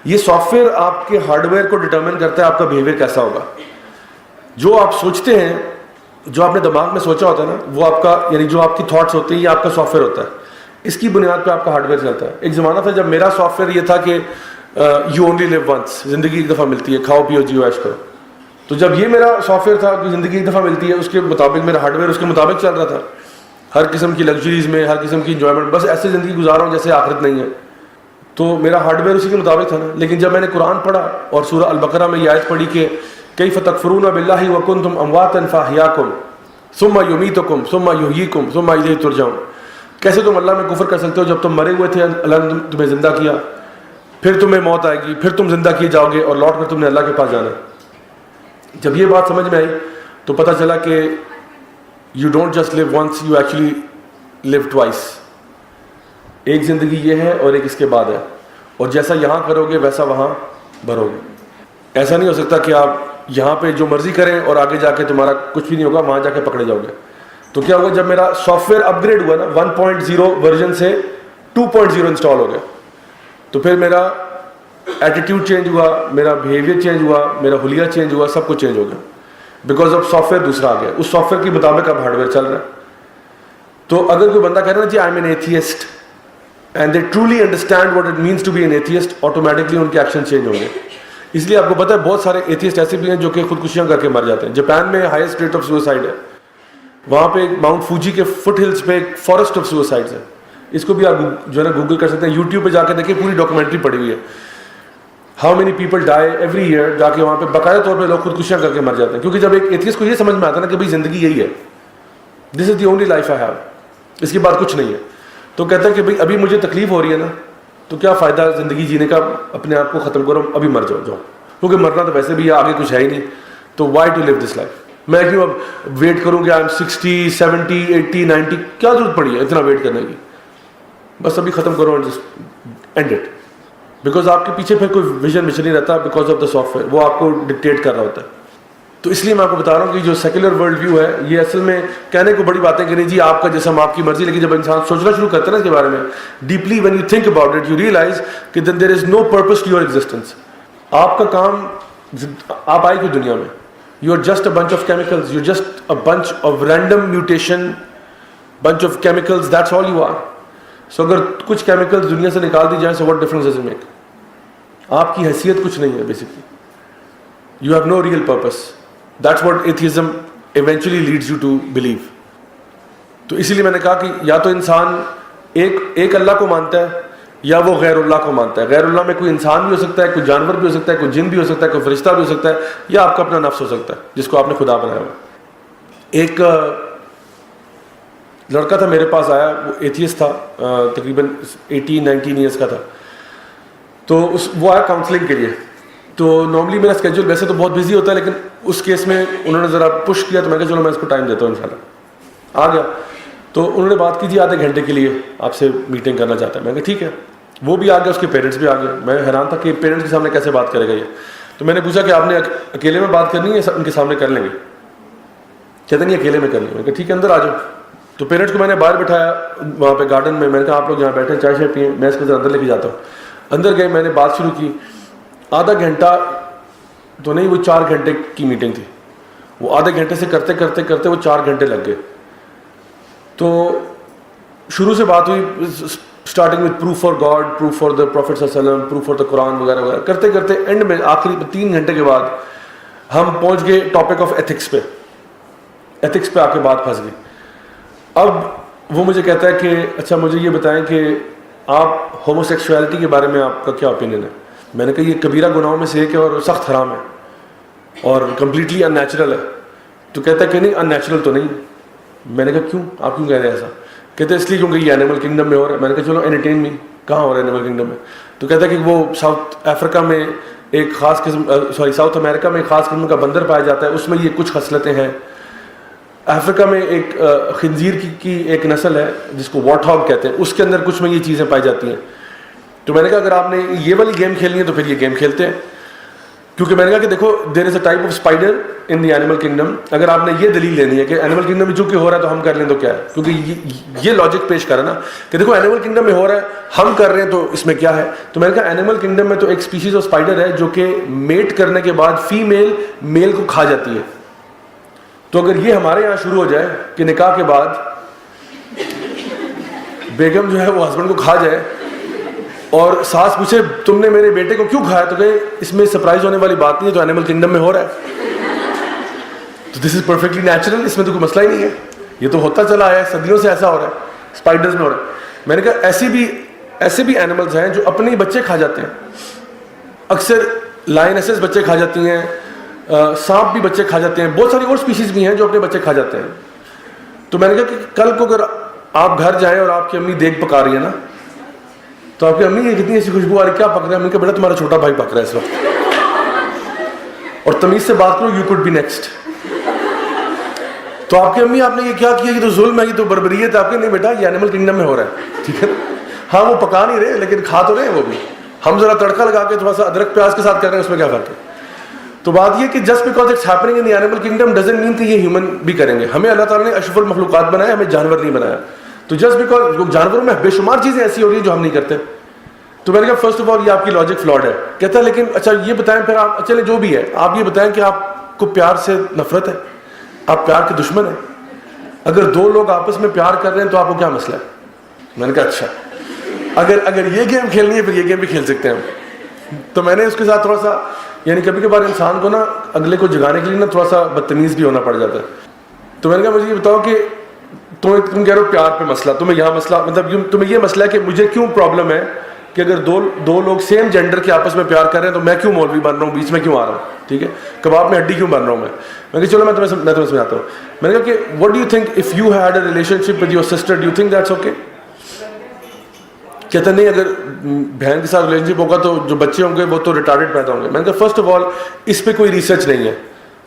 یہ سافٹ ویئر آپ کے ہارڈ ویئر کو ڈٹرمن کرتا ہے آپ کا بیہیویئر کیسا ہوگا. جو آپ سوچتے ہیں، جو آپ نے دماغ میں سوچا ہوتا ہے نا، وہ آپ کا یعنی جو آپ کی تھاٹس ہوتے ہیں، یہ آپ کا سافٹ ویئر ہوتا ہے. اس کی بنیاد پہ آپ کا ہارڈ ویئر چلتا ہے. ایک زمانہ تھا جب میرا سافٹ ویئر یہ تھا کہ یو اونلی لیو ونس، زندگی ایک دفعہ ملتی ہے، کھاؤ پیو جیو عیش کرو. تو جب یہ میرا سافٹ ویئر تھا کہ زندگی ایک دفعہ ملتی ہے، اس کے مطابق میرا ہارڈ ویئر اس کے مطابق چل رہا تھا. ہر قسم کی لگژریز میں، ہر قسم کی انجوائمنٹ، بس ایسے زندگی گزار رہا ہوں جیسے آخرت نہیں ہے. تو میرا ہارڈ ویئر اسی کے مطابق تھا نا. لیکن جب میں نے قرآن پڑھا اور سورہ البقرہ میں یہ آیت پڑھی کہ کیف تکفرون باللہ وکنتم امواتا فاحیاکم ثم یمیتکم ثم یحییکم ثم الیہ ترجعون، کیسے تم اللہ میں کفر کر سکتے ہو جب تم مرے ہوئے تھے، اللہ نے تمہیں زندہ کیا، پھر تمہیں موت آئے گی، پھر تم زندہ کیے جاؤ گے اور لوٹ کر تم نے اللہ کے پاس جانا. جب یہ بات سمجھ میں آئی تو پتہ چلا کہ you don't just live once, you actually live twice. ایک زندگی یہ ہے اور ایک اس کے بعد ہے، اور جیسا یہاں کرو گے ویسا وہاں بھرو گے. ایسا نہیں ہو سکتا کہ آپ یہاں پہ جو مرضی کریں اور آگے جا کے تمہارا کچھ بھی نہیں ہوگا، وہاں جا کے پکڑے جاؤ گے. تو کیا ہوگا، جب میرا سافٹ ویئر اپ گریڈ ہوا نا 1.0 ورژن سے 2.0 انسٹال ہو گیا، تو پھر میرا ایٹیٹیوڈ چینج ہوا، میرا بیہیویئر چینج ہوا، میرا حلیہ چینج ہوا، سب کچھ چینج ہو گیا. بیکاز اب سافٹ ویئر دوسرا آ گیا، اس سافٹ ویئر کے مطابق اب ہارڈ ویئر چل رہا ہے. تو اگر کوئی بندہ کہہ رہا ہے جی I am an atheist and they truly understand what it means to be an atheist, automatically ان کے ایکشن چینج ہوں گے. اس لیے آپ کو پتہ ہے بہت سارے ایتھیسٹ ایسے بھی ہیں جو کہ خودکشیاں کر کے مر جاتے ہیں. جاپان میں ہائیسٹ ریٹ آف سوسائڈ ہے. وہاں پہ ماؤنٹ فوجی کے فٹ ہلز پہ ایک فارسٹ آف سوسائڈز ہے. اس کو بھی آپ جو ہے نا گوگل کر سکتے ہیں، یوٹیوب پہ جا کے دیکھیں، پوری ڈاکومنٹری پڑی ہوئی ہے. How many people die every year, جا کے وہاں پہ باقاعدہ طور پہ لوگ خودکشیاں کر کے مر جاتے ہیں. کیونکہ جب ایک ایتھیسٹ کو یہ سمجھ میں آتا ہے نا کہ بھائی زندگی یہی ہے، this is the only life I have, اس کے بعد کچھ نہیں ہے، تو کہتا ہے کہ بھائی ابھی مجھے تکلیف ہو رہی ہے نا، تو کیا فائدہ زندگی جینے کا، اپنے آپ کو ختم کرو، ابھی مر جاؤ، کیونکہ مرنا تو ویسے بھی ہے، آگے کچھ ہے ہی نہیں. تو why to live this life? میں کیوں اب ویٹ کروں کہ آئی ایم 60 70 80 90، کیا ضرورت پڑی ہے اتنا ویٹ کرنے کی؟ بس ابھی ختم کرو and just and it. Because آپ کے پیچھے پھر کوئی ویژن نہیں رہتا، because of the soft where, وہ آپ کو ڈکٹیٹ کر رہا ہوتا ہے. تو اس لیے میں آپ کو بتا رہا ہوں کہ جو سیکولر ورلڈ ویو ہے، یہ اصل میں کہنے کو بڑی باتیں کہ نہیں جی آپ کا جسم آپ کی مرضی، لیکن جب انسان سوچنا شروع کرتا ہے نا اس کے بارے میں deeply, when you think about it, you realize کہ then there is no purpose to your existence. آپ کا کام، آپ آئے کیوں دنیا میں؟ You are just a bunch of chemicals, you are just a bunch of random mutation, bunch of chemicals, that's all you are. So اگر کچھ کیمیکلز دنیا سے نکال دی جائیں، so what difference does it make? آپ کی حیثیت کچھ نہیں ہے basically. You have no real purpose. That's what atheism eventually leads you to believe. تو اسی لیے میں نے کہا کہ یا تو انسان ایک اللہ کو مانتا ہے یا وہ غیر اللہ کو مانتا ہے. غیر اللہ میں کوئی انسان بھی ہو سکتا ہے، کوئی جانور بھی ہو سکتا ہے، کوئی جن بھی ہو سکتا ہے، کوئی فرشتہ بھی ہو سکتا ہے، یا آپ کا اپنا نفس ہو سکتا ہے جس کو آپ نے خدا بنایا ہوا. ایک لڑکا تھا میرے پاس آیا، وہ ایتھیسٹ تھا، تقریباً 18-19 ایئرس کا تھا. تو وہ آیا کاؤنسلنگ کے لیے. تو نارملی میرا اسکیجول ویسے تو بہت بزی ہوتا ہے، لیکن اس کیس میں انہوں نے ذرا پش کیا، تو میں کہا چلو میں اس کو ٹائم دیتا ہوں انشاءاللہ. آ گیا تو انہوں نے بات کی جی آدھے گھنٹے کے لیے آپ سے میٹنگ کرنا چاہتا ہے. میں کہا ٹھیک ہے. وہ بھی آ گیا، اس کے پیرنٹس بھی آ گئے. میں حیران تھا کہ پیرنٹس کے سامنے کیسے بات کرے گا یہ. تو میں نے پوچھا کہ آپ نے اکیلے میں بات کرنی ہے، ان کے سامنے کر لیں گے؟ کہتے نہیں اکیلے میں کرنی ہے. میں کہا ٹھیک ہے، اندر آ جاؤ. تو پیرنٹس کو میں نے باہر بٹھایا وہاں پہ گارڈن میں. میں نے کہا آپ لوگ یہاں بیٹھے چائے شائے پئیں، میں اس کو اندر لے کے جاتا ہوں. اندر گئے، میں نے بات شروع کی. آدھا گھنٹہ تو نہیں، وہ 4 گھنٹے کی میٹنگ تھی. وہ آدھے گھنٹے سے کرتے کرتے کرتے وہ 4 گھنٹے لگ گئے. تو شروع سے بات ہوئی، starting with proof for God, proof for the prophet صلی اللہ علیہ وسلم، پروف فار دا قرآن وغیرہ وغیرہ. کرتے کرتے اینڈ میں آخری 3 گھنٹے کے بعد ہم پہنچ گئے ٹاپک آف ایتھکس پہ. ایتھکس پہ آ کے بات پھنس گئی. اب وہ مجھے کہتا ہے کہ اچھا مجھے یہ بتائیں کہ آپ ہومو سیکشولیٹی کے بارے میں آپ کا کیا اوپینین ہے؟ میں نے کہا یہ کبیرہ گناہوں میں سے ایک ہے اور سخت حرام ہے اور کمپلیٹلی ان نیچرل ہے. تو کہتا ہے کہ نہیں ان نیچرل تو نہیں. میں نے کہا کیوں، آپ کیوں کہہ رہے ہیں ایسا؟ کہتے ہیں اس لیے کیونکہ یہ اینیمل کنگڈم میں ہو رہا ہے. میں نے کہا چلو انٹرٹین می، کہاں ہو رہا ہے اینیمل کنگڈم میں؟ تو کہتا ہے کہ وہ ساؤتھ افریقہ میں ایک خاص قسم، ساؤتھ امریکہ میں ایک خاص قسم کا بندر پایا جاتا ہے، اس میں یہ کچھ خصلتیں ہیں. افریقہ میں ایک خنزیر کی ایک نسل ہے جس کو واٹ ہاگ کہتے ہیں، اس کے اندر کچھ میں یہ چیزیں پائی جاتی ہیں. تو میں نے کہا اگر آپ نے یہ والی گیم کھیلنی ہے تو پھر یہ گیم کھیلتے ہیں. کیونکہ میں نے کہا کہ دیکھو there is a type of spider in the animal kingdom. اگر آپ نے یہ دلیل لینی ہے کہ اینیمل کنگڈم میں جو کہ ہو رہا ہے تو ہم کر لیں تو کیا ہے, کیونکہ یہ لاجک پیش کرا نا کہ دیکھو اینیمل کنگڈم میں ہو رہا ہے ہم کر رہے ہیں تو اس میں کیا ہے. تو میں نے کہا اینیمل کنگڈم میں تو ایک اسپیشیز آف اسپائڈر ہے جو کہ میٹ کرنے کے بعد فیمیل میل کو کھا جاتی ہے. تو اگر یہ ہمارے یہاں شروع ہو جائے کہ نکاح کے بعد بیگم جو ہے وہ ہسبینڈ کو کھا جائے اور ساس پوچھے تم نے میرے بیٹے کو کیوں کھایا, تو کہ اس میں سرپرائز ہونے والی بات نہیں ہے, تو اینیمل کنگڈم میں ہو رہا ہے تو دس از پرفیکٹلی نیچرل, اس میں تو کوئی مسئلہ ہی نہیں ہے, یہ تو ہوتا چلا آیا ہے, صدیوں سے ایسا ہو رہا ہے, اسپائڈرز میں ہو رہا ہے. میں نے کہا ایسے بھی اینیملز ہیں جو اپنے بچے کھا جاتے ہیں. اکثر لائنسز بچے کھا جاتی ہیں, سانپ بھی بچے کھا جاتے ہیں, بہت ساری اور اسپیشیز بھی ہیں جو اپنے بچے کھا جاتے ہیں. تو میں نے کہا کہ کل کو اگر آپ گھر جائیں اور آپ کی امی دیگ پکا رہی ہے نا, تو آپ کی امی یہ کتنی ایسی خوشبو آ رہی, کیا پک رہا ہے؟ امی کا بیٹا تمہارا چھوٹا بھائی پک رہا ہے اس وقت, اور تمیز سے بات کرو, یو کوڈ بی نیکسٹ. تو آپ کی امی آپ نے یہ کیا کیا, یہ تو ظلم ہے, یہ تو بربریت ہے. آپ کے نہیں بیٹا یہ اینیمل کنگڈم میں ہو رہا ہے, ٹھیک ہے. ہاں وہ پکا نہیں رہے لیکن کھا تو رہے ہیں وہ بھی. ہم ذرا تڑکا لگا کے تھوڑا سا ادرک پیاز کے ساتھ کر رہے ہیں, اس میں کیا فرق ہے. تو بات یہ کہ just because it's happening in the animal kingdom doesn't mean کہ یہ ہیومن بھی کریں گے. ہمیں اللہ تعالیٰ نے اشرف المخلوقات بنایا, ہمیں جانور نہیں بنایا. تو جسٹ بیکاز جانوروں میں بے شمار چیزیں ایسی ہو رہی ہیں جو ہم نہیں کرتے. تو میں نے کہا فرسٹ آف آل یہ آپ کی لاجک فلاڈ ہے. کہتا ہے لیکن اچھا یہ بتائیں پھر آپ, چلے جو بھی ہے آپ یہ بتائیں کہ آپ کو پیار سے نفرت ہے, آپ پیار کے دشمن ہیں. اگر دو لوگ آپس میں پیار کر رہے ہیں تو آپ کو کیا مسئلہ ہے. میں نے کہا اچھا اگر یہ گیم کھیلنی ہے پھر یہ گیم بھی کھیل سکتے ہیں ہم. تو میں نے اس کے ساتھ تھوڑا سا, یعنی کبھی کبھار انسان کو نا اگلے کو جگانے کے لیے نا تھوڑا سا بدتمیز بھی ہونا پڑ جاتا ہے. تو میں نے کہا مجھے یہ بتاؤ کہ تم کہہ رہے ہو پیار پہ مسئلہ, تمہیں یہاں مسئلہ مطلب تمہیں یہ مسئلہ ہے کہ مجھے کیوں پرابلم ہے کہ اگر دو لوگ سیم جینڈر کے آپس میں پیار کر رہے ہیں تو میں کیوں مولوی بن رہا ہوں, بیچ میں کیوں آ رہا ہوں, ٹھیک ہے, کباب میں ہڈی کیوں بن رہا ہوں. میں کہ چلو میں تمہیں سمجھاتا ہوں. میں نے کہا کہ what do you think if you had a relation ship with your sister, do you think that's okay. کہتا نہیں اگر بہن کے ساتھ ریلیشن شپ ہوگا تو جو بچے ہوں گے وہ تو ریٹارڈیڈ پیدا ہوں گے. میں نے کہا فرسٹ آف آل اس پہ کوئی ریسرچ نہیں ہے,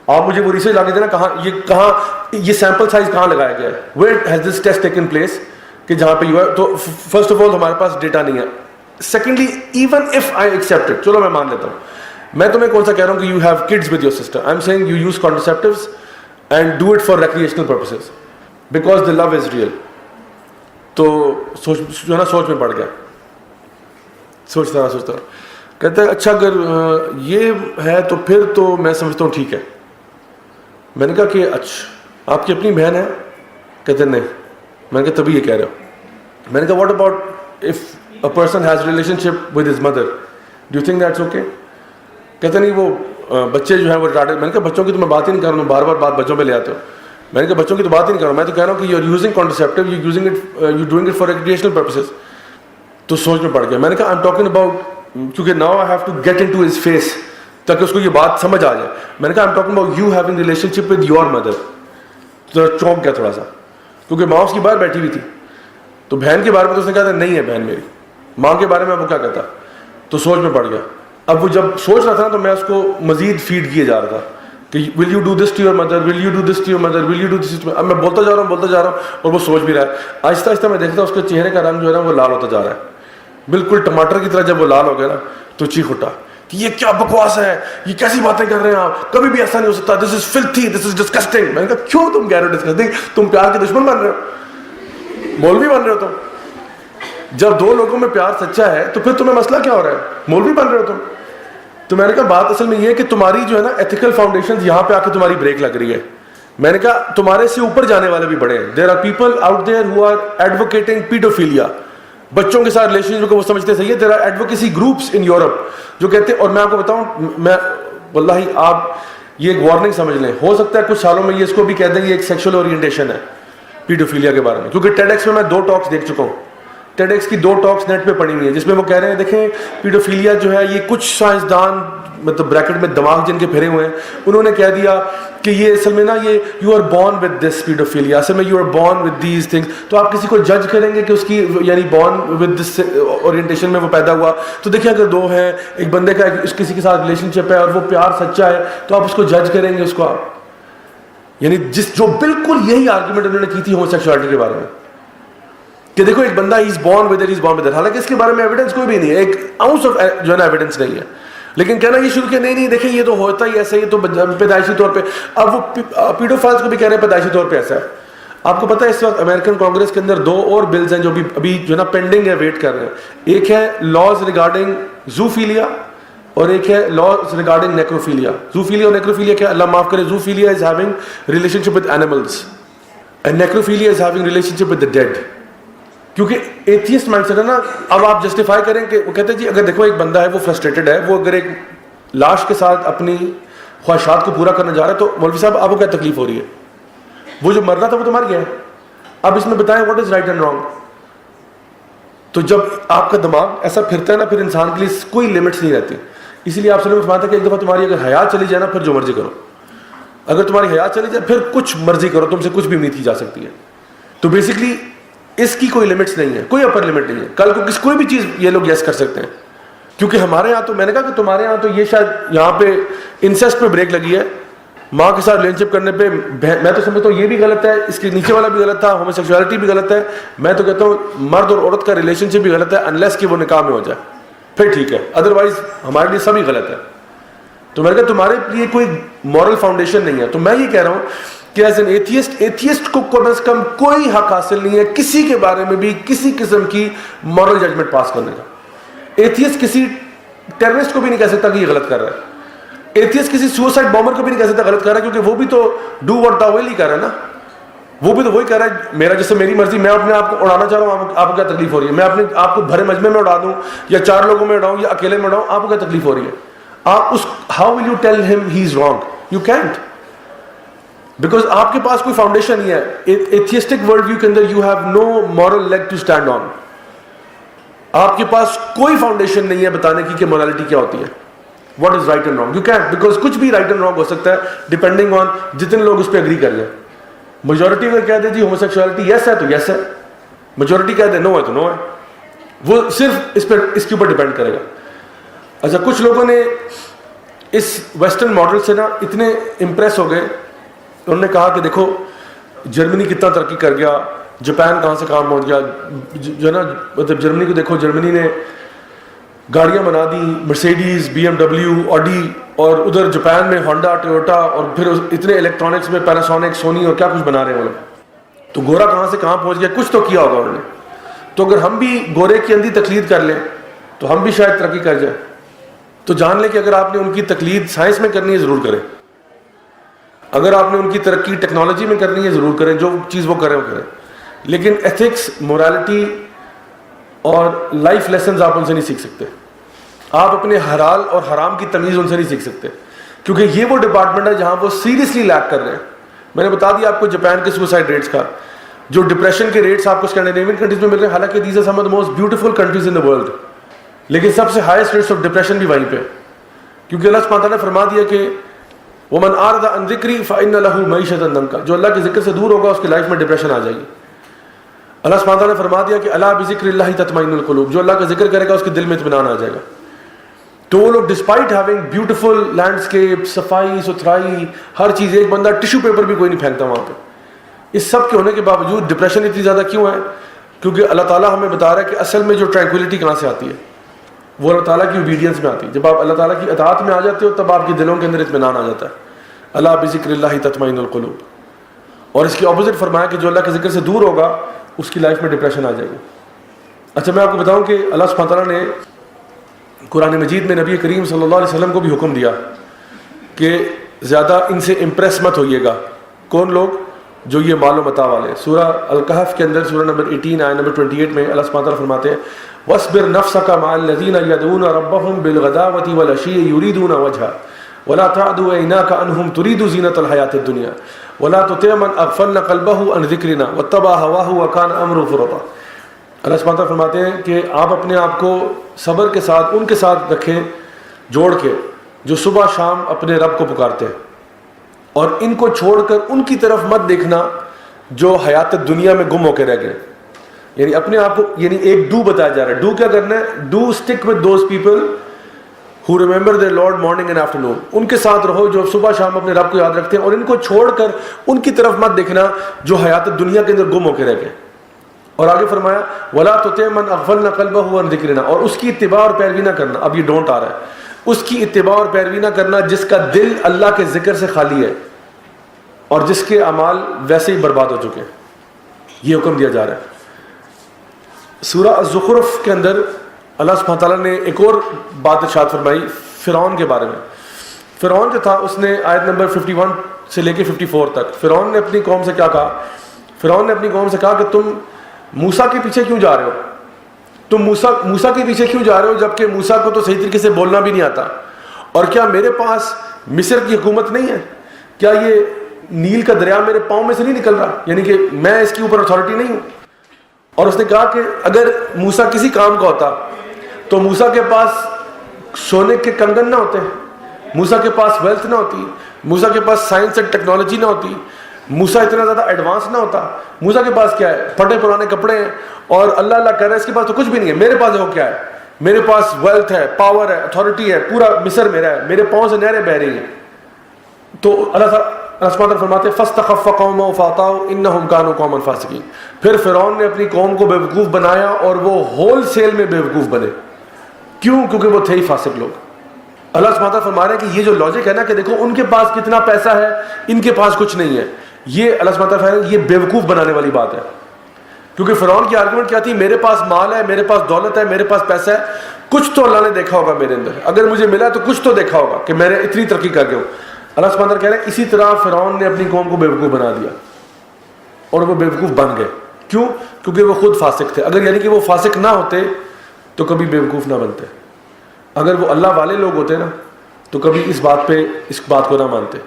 آپ مجھے وہ ریسرچ لا کے دینا کہاں یہ سیمپل سائز کہاں لگایا گیا ہے, where has this test taken place, کہ جہاں پہ یو ہے. تو فرسٹ آف آل ہمارے پاس ڈیٹا نہیں ہے. Secondly even if I accept it, چلو میں مان لیتا ہوں, میں تمہیں کون سا کہہ رہا ہوں کہ you have kids with your sister. I am saying you use contraceptives and do it for recreational purposes because the love is real. تو سوچ میں پڑ گیا, سوچتا رہا. کہتا ہے اچھا اگر یہ ہے تو پھر تو میں سمجھتا ہوں ٹھیک ہے. میں نے کہا کہ اچھا آپ کی اپنی بہن ہے. کہتے نہیں. میں نے کہا تبھی یہ کہہ رہے ہو. میں نے کہا what about if a person has relationship with his mother, do you think that's okay. کہتے نہیں وہ بچے جو ہیں وہ ریٹارڈیڈ. میں نے کہا بچوں کی تو میں بات ہی نہیں کر رہا ہوں, بار بار بات بچوں پہ لے آتے ہو. میں نے کہا بچوں کی تو بات ہی نہیں کر رہا ہوں, میں تو کہہ رہا ہوں کہ you are using contraceptive, you using it, you doing it for recreational purposes. تو سوچ میں پڑ گیا. میں نے کہا آئی ایم ٹاکنگ اباؤٹ, کیونکہ now I have to get in to his face تاکہ اس کو یہ بات سمجھ آ جائے. میں نے کہا I am talking about you having relationship with your mother. تو چونک گیا تھوڑا سا, کیونکہ ماں اس کی باہر بیٹھی ہوئی تھی. تو بہن کے بارے میں تو اس نے کہا تھا نہیں ہے بہن میری, ماں کے بارے میں وہ کیا کہتا. تو سوچ میں پڑ گیا. اب وہ جب سوچ رہا تھا تو میں اس کو مزید فیڈ کیے جا رہا تھا کہ will you do this to your mother, will you do this to your mother, will you do this. اب میں بولتا جا رہا ہوں اور وہ سوچ بھی رہا ہے. آہستہ آہستہ میں دیکھتا ہوں اس کے چہرے کا رنگ جو ہے نا وہ لال ہوتا جا رہا ہے, بالکل ٹماٹر کی طرح. جب وہ لال ہو گیا نا تو چیخ اٹھا کہ یہ کیا بکواس ہے, یہ کیسی باتیں کر رہے ہیں آپ, کبھی بھی ایسا نہیں ہو سکتا, دس از فلتھی, دس از ڈسکسٹنگ. میں نے کہا کیوں تم کہہ رہے ہو ڈسکسٹنگ, تم پیار کے دشمن بن رہے ہو, مولوی بن رہے ہو تم. جب دو لوگوں میں پیار سچا ہے تو پھر تمہیں مسئلہ کیا ہو رہا ہے, مولوی بن رہے ہو تم. تو میں نے کہا بات اصل میں یہ ہے کہ تمہاری جو ہے نا ایتھیکل فاؤنڈیشن یہاں پہ آ کے تمہاری بریک لگ رہی ہے. میں نے کہا تمہارے سے اوپر جانے والے بھی بڑے ہیں. There are people out there who are advocating paedophilia, بچوں کے ساتھ ریلیشن کو وہ سمجھتے صحیح ہے. There are advocacy groups in Europe جو کہتے ہیں, اور میں آپ کو بتاؤں, میں واللہ آپ یہ ایک وارننگ سمجھ لیں, ہو سکتا ہے کچھ سالوں میں یہ اس کو بھی کہہ دیں یہ ایک سیکشل اورینٹیشن ہے پیڈوفیلیا کے بارے میں. کیونکہ ٹیڈ ایکس میں 2 ٹاکس دیکھ چکا ہوں. ٹیڈ ایکس کی 2 ٹاکس نیٹ پہ پڑی ہوئی ہیں جس میں وہ کہہ رہے ہیں دیکھیں پیڈوفیلیا جو ہے یہ کچھ سائنسدان مطلب بریکٹ میں دماغ جن کے پھرے ہوئے ہیں انہوں نے کہہ دیا کہ یہ اصل میں نا یہ you are born with this paedophilia, اصل میں you are born with these things. تو آپ کسی کو جج کریں گے کہ اس کی یعنی بورن ود دس اورینٹیشن میں وہ پیدا ہوا. تو دیکھیں اگر 2 ہیں, ایک بندے کا کسی کے ساتھ ریلیشن شپ ہے اور وہ پیار سچا ہے تو آپ اس کو جج کریں گے اس کو آپ, یعنی جو بالکل یہی آرگومنٹ انہوں نے کی تھی ہومو سیکسولیٹی کے بارے میں کہ دیکھو ایک بندہ is born with it, is born with it. حالانکہ اس کے بارے میں ایویڈنس کوئی بھی نہیں ہے, ایک آؤنس آف جو ہے نا ایویڈنس نہیں ہے. لیکن کہنا یہ شروع کیا نہیں دیکھیں یہ تو ہوتا ہی ایسا, یہ تو پیدائشی طور پہ. اب وہ پیڈوفائلز کو بھی کہہ رہے ہیں پیدائشی طور پہ ایسا ہے. آپ کو پتہ ہے اس وقت امریکن کانگریس کے اندر 2 اور بلز ہیں جو ابھی جو نا پینڈنگ ہے, ویٹ کر رہے ہیں. ایک ہے لاز ریگارڈنگ زوفیلیا اور ایک ہے لاز ریگارڈنگ نیکروفیلیا. زوفیلیا اور نیکروفیلیا کیا, اللہ معاف کرے, zoophilia is having relationship with animals and necrophilia is having relationship with the dead. کیونکہ ایتھیسٹ مائنڈ سیٹ ہے نا. اب آپ جسٹیفائی کریں کہ وہ کہتے ہیں جی اگر دیکھو ایک بندہ ہے وہ فرسٹریٹڈ ہے, وہ اگر ایک لاش کے ساتھ اپنی خواہشات کو پورا کرنا جا رہا ہے تو مولوی صاحب آپ کو کیا تکلیف ہو رہی ہے؟ وہ جو مرنا تھا وہ تو مر گیا ہے. اب اس میں بتائیں what is right and wrong. تو جب آپ کا دماغ ایسا پھرتا ہے نا پھر انسان کے لیے کوئی لمٹس نہیں رہتی. اسی لیے آپ سے فرماتا ہے کہ ایک دفعہ تمہاری اگر حیات چلی جائے نا پھر جو مرضی کرو. اگر تمہاری حیات چلی جائے پھر کچھ مرضی کرو, تم سے کچھ بھی امید کی جا سکتی ہے. تو بیسکلی اس کی کوئی لمٹس نہیں ہے, کوئی اپر لمٹ نہیں ہے. کل کو کوئی بھی چیز یہ لوگ یس کر سکتے ہیں. کیونکہ ہمارے یہاں تو میں نے کہا کہ تمہارے یہاں تو یہ شاید یہاں پہ انسیسٹ پہ بریک لگی ہے, ماں کے ساتھ ریلیشن شپ کرنے پہ. میں تو سمجھتا ہوں یہ بھی غلط ہے, اس کے نیچے والا بھی غلط تھا, ہومو سیکسولیٹی بھی غلط ہے. میں تو کہتا ہوں مرد اور عورت کا ریلیشن شپ بھی غلط ہے انلیس کہ وہ نکاح میں ہو جائے, پھر ٹھیک ہے, ادروائز ہمارے لیے سبھی غلط ہے. تو میں نے کہا تمہارے لیے کوئی مورل فاؤنڈیشن نہیں ہے. تو میں یہ کہہ رہا ہوں کہ ایز این ایتھیسٹ کو کم از کم کوئی حق حاصل نہیں ہے کسی کے بارے میں بھی کسی قسم کی مورل ججمنٹ پاس کرنے کا. ایتھیسٹ کسی ٹیررسٹ کو بھی نہیں کہہ سکتا کہ یہ غلط کر رہا ہے. ایتھیسٹ کسی سوسائڈ بامبر کو بھی نہیں کہہ سکتا غلط کر رہا ہے, کیونکہ وہ بھی تو ڈو واٹ دا ول ہی کر رہا ہے نا. وہ بھی تو وہی کر رہا ہے, میرا جیسے میری مرضی, میں اپنے آپ کو اڑانا چاہ رہا ہوں, آپ کو کیا تکلیف ہو رہی ہے؟ میں اپنے آپ کو بھرے مجمع میں اڑا دوں یا 4 لوگوں میں اڑاؤں یا اکیلے میں اڑاؤں, آپ کو کیا تکلیف ہو رہی ہے؟ آپ اس how will you tell him he is wrong? You can't, because آپ کے پاس کوئی فاؤنڈیشن نہیں ہے. ایتھیسٹک ورلڈ ویو کے اندر you have no moral leg to stand on. آپ کے پاس کوئی فاؤنڈیشن نہیں ہے بتانے کی کہ مورالٹی کیا ہوتی ہے, what is right and wrong. You can't, because کچھ بھی رائٹ اینڈ رانگ ہو سکتا ہے ڈپینڈنگ آن جتنے لوگ اس پہ اگری کر لیں. میجورٹی اگر کہہ دے جی ہومو سیکسولیٹی یس ہے تو یس ہے, میجورٹی کہہ دے نو ہے تو نو ہے. وہ صرف اس کے اوپر ڈپینڈ کرے گا. اچھا, کچھ لوگوں نے اس ویسٹرن ماڈل سے نا اتنے امپریس ہو گئے, انہوں نے کہا کہ دیکھو جرمنی کتنا ترقی کر گیا, جاپان کہاں سے کہاں پہنچ گیا, جو ہے نا مطلب جرمنی کو دیکھو, جرمنی نے گاڑیاں بنا دی, مرسیڈیز, بی ایم ڈبلیو, آڈی, اور ادھر جاپان میں ہونڈا, ٹویوٹا, اور پھر اتنے الیکٹرانکس میں پیناسونک, سونی اور کیا کچھ بنا رہے ہیں وہ لوگ. تو گورا کہاں سے کہاں پہنچ گیا, کچھ تو کیا ہوگا انہوں نے. تو اگر ہم بھی گورے کی اندھی تقلید کر لیں تو ہم بھی شاید ترقی کر جائیں. تو جان لیں کہ اگر آپ نے ان کی تقلید سائنس میں کرنی ہے ضرور کریں, اگر آپ نے ان کی ترقی ٹیکنالوجی میں کرنی ہے ضرور کریں, جو چیز وہ کریں وہ کریں. لیکن ایتھکس, مورالٹی اور لائف لیسنز آپ ان سے نہیں سیکھ سکتے. آپ اپنے حلال اور حرام کی تمیز ان سے نہیں سیکھ سکتے, کیونکہ یہ وہ ڈپارٹمنٹ ہے جہاں وہ سیریسلی لیک کر رہے ہیں. میں نے بتا دیا آپ کو جاپان کے سوسائڈ ریٹس کا, جو ڈپریشن کے ریٹس آپ کو اسکینڈینیوین کنٹریز میں مل رہے ہیں. حالانکہ these are some of the most beautiful countries in the world, لیکن سب سے ہائیسٹ ریٹس آف ڈپریشن بھی وہیں پہ, کیونکہ اللہ سبحانہ تعالیٰ نے فرما دیا کہ وَمَنْ أَعْرَضَ عَنْ ذِكْرِي فَإِنَّ لَهُ مَعِيشَةً ضَنْكًا. جو اللہ کے ذکر سے دور ہوگا اس کی لائف میں ڈپریشن آ جائے گی. اللہ سبحانہ تعالیٰ نے فرما دیا کہ أَلَا بِذِكْرِ اللَّهِ تَطْمَئِنُّ الْقُلُوبُ. جو اللہ کا ذکر کرے گا اس کے دل میں اطمینان آ جائے گا. تو وہ لوگ ڈسپائٹ ہیونگ بیوٹیفل لینڈسکیپ, صفائی ستھرائی, ہر چیز, ایک بندہ ٹیشو پیپر بھی کوئی نہیں پھینکتا وہاں پہ. اس سب کے ہونے کے باوجود ڈپریشن اتنی زیادہ کیوں ہے؟ کیونکہ اللہ تعالیٰ ہمیں بتا رہا ہے کہ اصل میں جو ٹرینکولیٹی کہاں سے آتی ہے, وہ اللہ تعالیٰ کی اوبیڈینس میں آتی ہے. جب آپ اللہ تعالیٰ کی اطاعت میں آ جاتے ہو تب آپ کے دلوں کے اندر اطمینان آ جاتا ہے. اللہ بذکر اللہ تطمئن القلوب. اور اس کی اپوزٹ فرمایا کہ جو اللہ کے ذکر سے دور ہوگا اس کی لائف میں ڈپریشن آ جائے گی. اچھا, میں آپ کو بتاؤں کہ اللہ سبحانہ تعالیٰ نے قرآن مجید میں نبی کریم صلی اللہ علیہ وسلم کو بھی حکم دیا کہ زیادہ ان سے امپریس مت ہوئیے گا. کون لوگ؟ جو یہ مال و متاع والے. سورہ الکہف کے اندر سورہ نمبر 18 آیت نمبر 28 میں اللہ سبحانہ تعالیٰ فرماتے ہیں وَاصْبِرْ نَفْسَكَ مَعَ الَّذِينَ يَدْعُونَ رَبَّهُمْ بِالْغَدَاوَةِ وَالْعَشِيِّ يُرِيدُونَ وَجْهَهُ وَلَا تَعْدُ عَيْنَاكَ عَنْهُمْ تُرِيدُ زِينَةَ الْحَيَاةِ الدُّنْيَا وَلَا تُطِعْ مَنْ أَغْفَلْنَا قَلْبَهُ عَنْ ذِكْرِنَا وَاتَّبَعَ هَوَاهُ وَكَانَ أَمْرُهُ فُرُطًا. اللہ سبحانہ تعالیٰ فرماتے ہیں کہ آپ اپنے آپ کو صبر کے ساتھ ان کے ساتھ رکھیں جوڑ کے جو صبح شام اپنے رب کو پکارتے ہیں, اور ان کو چھوڑ کر ان کی طرف مت دیکھنا جو حیات دنیا میں گم ہو کے رہ گئے. یعنی اپنے آپ کو, یعنی ایک ڈو بتایا جا رہا ہے. ڈو کیا کرنا ہے؟ Do stick with those people who remember their Lord morning and afternoon. ان کے ساتھ رہو جو صبح شام اپنے رب کو یاد رکھتے ہیں, اور ان کو چھوڑ کر ان کی طرف مت دیکھنا جو حیات دنیا کے اندر گم ہو کے رہ گئے. اور آگے فرمایا وَلَا تُطِعْ مَنْ أَغْفَلْنَا قَلْبَهُ عَنْ ذِكْرِنَا, اور اس کی اتباع اور پیروی نہ کرنا. اب یہ ڈونٹ آ رہا ہے. اس کی اتباع اور پیروی نہ کرنا جس کا دل اللہ کے ذکر سے خالی ہے اور جس کے اعمال ویسے ہی برباد ہو چکے ہیں. یہ حکم دیا جا رہا ہے. سورہ الزخرف کے اندر اللہ سبحانہ تعالیٰ نے ایک اور بات ارشاد فرمائی فرعون کے بارے میں. فرعون جو تھا اس نے آیت نمبر 51 سے لے کے 54 تک فرعون نے اپنی قوم سے کیا کہا؟ فرعون نے اپنی قوم سے کہا کہ تم موسیٰ کے پیچھے کیوں جا رہے ہو؟ تم موسیٰ کے پیچھے کیوں جا رہے ہو جبکہ موسیٰ کو تو صحیح طریقے سے بولنا بھی نہیں آتا؟ اور کیا میرے پاس مصر کی حکومت نہیں ہے؟ کیا یہ نیل کا دریا میرے پاؤں میں سے نہیں نکل رہا؟ یعنی کہ میں اس کے اوپر اتھارٹی نہیں ہوں؟ اور اس نے کہا کہ اگر موسیٰ کسی کام کا ہوتا تو موسیٰ کے پاس سونے کے کنگن نہ ہوتے، موسیٰ کے پاس ویلتھ نہ ہوتی، موسیٰ کے پاس سائنس اینڈ ٹیکنالوجی نہ ہوتی، موسیٰ اتنا زیادہ ایڈوانس نہ ہوتا. موسیٰ کے پاس کیا ہے؟ پھٹے پرانے کپڑے ہیں اور اللہ اللہ کر رہا ہے اس کے پاس تو کچھ بھی نہیں ہے. میرے پاس دیکھو کیا ہے، میرے پاس ویلتھ ہے، پاور ہے، اتھارٹی ہے، پورا مصر میرا ہے، میرے پاؤں سے نہریں بہ رہی ہیں. تو اللہ تعالیٰ فرماتے فاستخف قومه فاطاعوا انهم كانوا قوما فاسقين. پھر فرعون نے اپنی قوم کو بیوقوف بنایا اور وہ ہول سیل میں بیوقوف بنے. کیوں؟ کیونکہ وہ تھے ہی فاسق لوگ. اللہ سبحانہ تعالیٰ فرما رہے ہیں کہ یہ جو لاجک ہے نا کہ دیکھو ان کے پاس کتنا پیسہ ہے، ان کے پاس کچھ نہیں ہے، یہ اللہ سبحانہ تعالیٰ فرما رہے ہیں یہ بیوقوف بنانے والی بات ہے. کیونکہ فرعون کی آرگومنٹ کیا تھی؟ میرے پاس مال ہے، میرے پاس دولت ہے، میرے پاس پیسہ ہے، کچھ تو اللہ نے دیکھا ہوگا میرے اندر، اگر مجھے ملا تو کچھ تو دیکھا ہوگا کہ میں نے اتنی ترقی کر کے ہوں. اللہ سبحانہ تعالیٰ کہہ رہے ہیں اسی طرح فرعون نے اپنی قوم کو بیوقوف بنا دیا اور وہ بیوقوف بن گئے. کیوں؟ کیونکہ وہ خود فاسق تھے. اگر یعنی کہ وہ فاسق نہ ہوتے تو کبھی بیوقوف نہ بنتے. اگر وہ اللہ والے لوگ ہوتے نا تو کبھی اس بات کو نہ مانتے.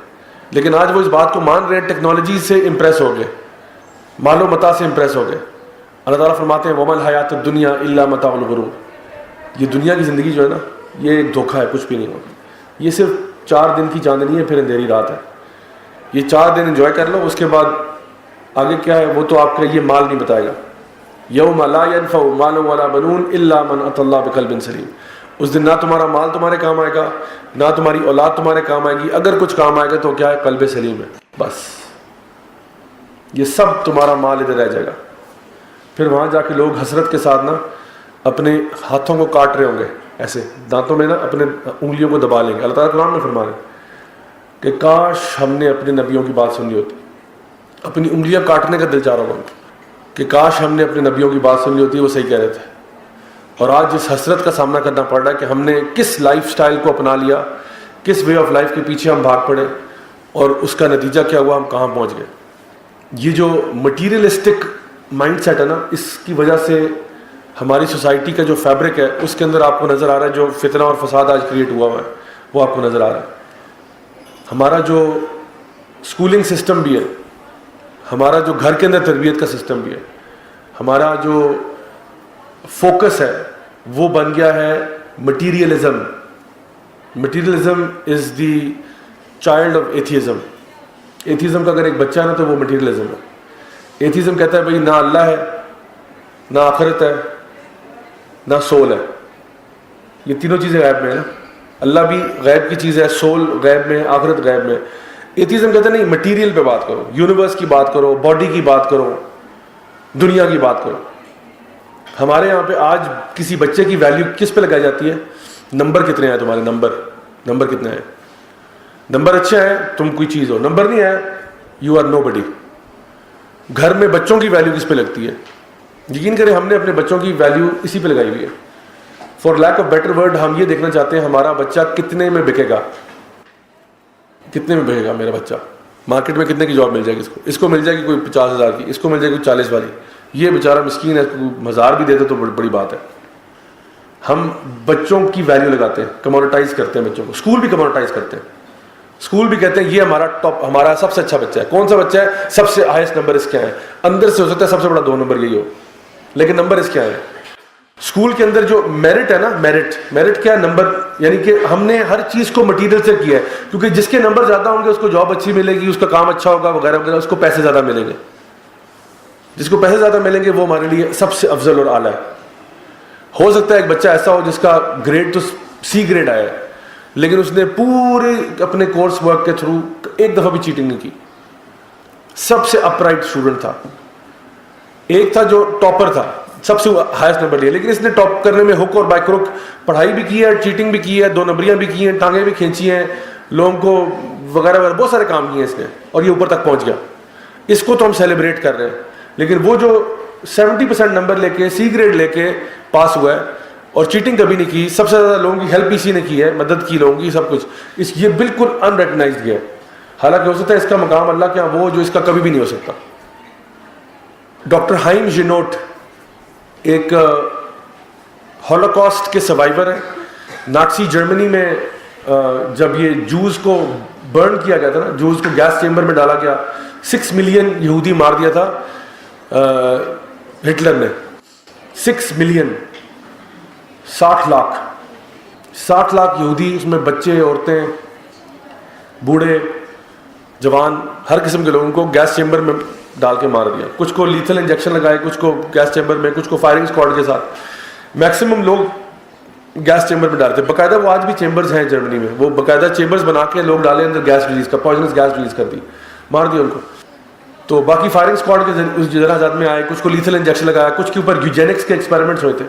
لیکن آج وہ اس بات کو مان رہے ہیں، ٹیکنالوجی سے امپریس ہو گئے، مال و متاع سے امپریس ہو گئے. اللہ تعالیٰ فرماتے ہیں وَمَا الْحَيَاةُ الدُّنْيَا إِلَّا مَتَاعُ الْغُرُورِ. یہ دنیا کی زندگی جو ہے نا یہ ایک دھوکہ ہے، کچھ بھی نہیں ہوگا. یہ صرف 4 دن کی چاندنی ہے، پھر اندھیری رات ہے. یہ 4 دن انجوائے کر لو، اس کے بعد آگے کیا ہے وہ تو آپ کا یہ مال نہیں بتائے گا. یوم لا ينفع مال ولا بنون الا من اتى الله بقلب سلیم. اس دن نہ تمہارا مال تمہارے کام آئے گا، نہ تمہاری اولاد تمہارے کام آئے گی. اگر کچھ کام آئے گا تو کیا ہے؟ قلب سلیم ہے. بس یہ سب تمہارا مال ادھر رہ جائے گا. پھر وہاں جا کے لوگ حسرت کے ساتھ نا اپنے ہاتھوں کو کاٹ رہے ہوں گے، ایسے دانتوں میں نا اپنے انگلیوں کو دبا لیں گے. اللہ تعالیٰ قرآن میں فرما رہے ہیں کہ کاش ہم نے اپنے نبیوں کی بات سنی ہوتی. اپنی انگلیاں کاٹنے کا دل چاہ رہا ہوگا کہ کاش ہم نے اپنے نبیوں کی بات سنی ہوتی، وہ صحیح کہہ رہے تھے. اور آج جس حسرت کا سامنا کرنا پڑ رہا ہے کہ ہم نے کس لائف سٹائل کو اپنا لیا، کس وے آف لائف کے پیچھے ہم بھاگ پڑے اور اس کا نتیجہ کیا ہوا، ہم کہاں پہنچ گئے. یہ جو مٹیریلسٹک مائنڈ سیٹ ہے نا، اس کی وجہ سے ہماری سوسائٹی کا جو فیبرک ہے اس کے اندر آپ کو نظر آ رہا ہے جو فتنہ اور فساد آج کریٹ ہوا ہے وہ آپ کو نظر آ رہا ہے. ہمارا جو اسکولنگ سسٹم بھی ہے، ہمارا جو گھر کے اندر تربیت کا سسٹم بھی ہے، ہمارا جو فوکس ہے وہ بن گیا ہے materialism. Materialism is the child of atheism. Atheism کا اگر ایک بچہ ہے نا تو وہ مٹیریلزم ہے. ایتھیزم کہتا ہے بھائی نہ اللہ ہے، نہ آخرت ہے، نہ سول ہے. یہ تینوں چیزیں غیب میں ہیں. اللہ بھی غیب کی چیز ہے، سول غیب میں ہے، آخرت غیب میں ہے. ایتھیزم کہتا ہے نہیں، مٹیریل پہ بات کرو، یونیورس کی بات کرو، باڈی کی بات کرو، دنیا کی بات کرو. ہمارے یہاں پہ آج کسی بچے کی ویلیو کس پہ لگائی جاتی ہے؟ نمبر کتنے ہیں تمہارے، نمبر کتنے ہیں. نمبر اچھا ہے تم کوئی چیز ہو، نمبر نہیں ہے یو آر نو بڈی. گھر میں بچوں کی ویلیو کس پہ لگتی ہے؟ یقین کریں ہم نے اپنے بچوں کی ویلیو اسی پہ لگائی ہوئی ہے. For lack of better word ہم یہ دیکھنا چاہتے ہیں ہمارا بچہ کتنے میں بکے گا. کتنے میں بکے گا میرا بچہ؟ مارکیٹ میں کتنے کی جاب مل جائے گی اس کو مل جائے گی کوئی 50,000 کی، اس کو مل جائے گی 40 والی. یہ بیچارہ مسکین ہے، 1000 بھی دیتے تو بڑی بات ہے. ہم بچوں کی ویلیو لگاتے ہیں، کموڈیٹائز کرتے ہیں بچوں کو. اسکول بھی کموڈیٹائز کرتے ہیں. اسکول بھی کہتے ہیں یہ ہمارا ٹاپ، ہمارا سب سے اچھا بچہ ہے. کون سا بچہ ہے؟ سب سے ہائیسٹ نمبر اس کے ہیں. اندر سے ہو سکتا ہے سب سے بڑا 2 نمبر یہی ہو، لیکن نمبر اس کے ہیں. اسکول کے اندر جو میرٹ ہے نا، میرٹ کیا ہے؟ نمبر. یعنی کہ ہم نے ہر چیز کو مٹیریل سے کیا ہے، کیونکہ جس کے نمبر زیادہ ہوں گے اس کو جاب اچھی ملے گی، اس کا کام اچھا ہوگا وغیرہ وغیرہ، اس کو پیسے زیادہ ملیں گے. جس کو پیسے زیادہ ملیں گے وہ ہمارے لیے سب سے افضل اور اعلیٰ ہے. ہو سکتا ہے ایک بچہ ایسا ہو جس کا گریڈ تو C گریڈ آیا ہے، لیکن اس نے پورے اپنے کورس ورک کے تھرو ایک دفعہ بھی چیٹنگ نہیں کی، سب سے اپ رائٹ اسٹوڈنٹ تھا. ایک تھا جو ٹاپر تھا، سب سے ہائیسٹ نمبر لیا, لیکن اس نے ٹاپ کرنے میں ہک اور بائی کروک پڑھائی بھی کی ہے, چیٹنگ بھی کی ہے, 2 نمبریاں بھی کی ہیں, ٹانگیں بھی کھینچی ہیں, لوگوں کو وغیرہ وغیرہ بہت سارے کام کیے ہیں اس نے, اور یہ اوپر تک پہنچ گیا. اس کو تو ہم سیلیبریٹ کر رہے ہیں. لیکن وہ جو 70% نمبر لے کے C گریڈ لے کے پاس ہوا ہے اور چیٹنگ کبھی نہیں کی, سب سے زیادہ لوگوں کی ہیلپ اسی نے کی ہے, مدد کی لوگوں کی, سب کچھ یہ بالکل انریکگنائزڈ گیا ہے. حالانکہ ہو سکتا ہے اس کا مقام اللہ کے وہ جو اس کا کبھی بھی نہیں ہو سکتا. ڈاکٹر ہائم جینوٹ ایک ہولوکاسٹ کے سروائیور ہیں. نازی جرمنی میں جب یہ جوز کو برن کیا گیا تھا نا, جوز کو گیس چیمبر میں ڈالا گیا, 6 ملین یہودی مار دیا تھا ہٹلر نے. 6 ملین, 60 لاکھ یہودی, اس میں بچے, عورتیں, بوڑھے, جوان, ہر قسم کے لوگوں کو گیس چیمبر میں ڈال کے مار دیا. کچھ کو لیتھل انجیکشن لگائے, کچھ کو گیس چیمبر میں, کچھ کو فائرنگ اسکواڈ کے ساتھ. میکسیمم لوگ گیس چیمبر میں ڈالتے. باقاعدہ وہ آج بھی چیمبرز ہیں جرمنی میں, وہ باقاعدہ چیمبرز بنا کے لوگ ڈالے اندر گیس ریلیز کا, پوائزنس گیس ریلیز کر دی, مار دیا ان کو. تو باقی فائرنگ اسکواڈ کے جنازات آزاد میں آئے, کچھ کو لیتھل انجیکشن لگایا, کچھ کے اوپر یوجینکس کے ایکسپیریمنٹس ہوئے تھے.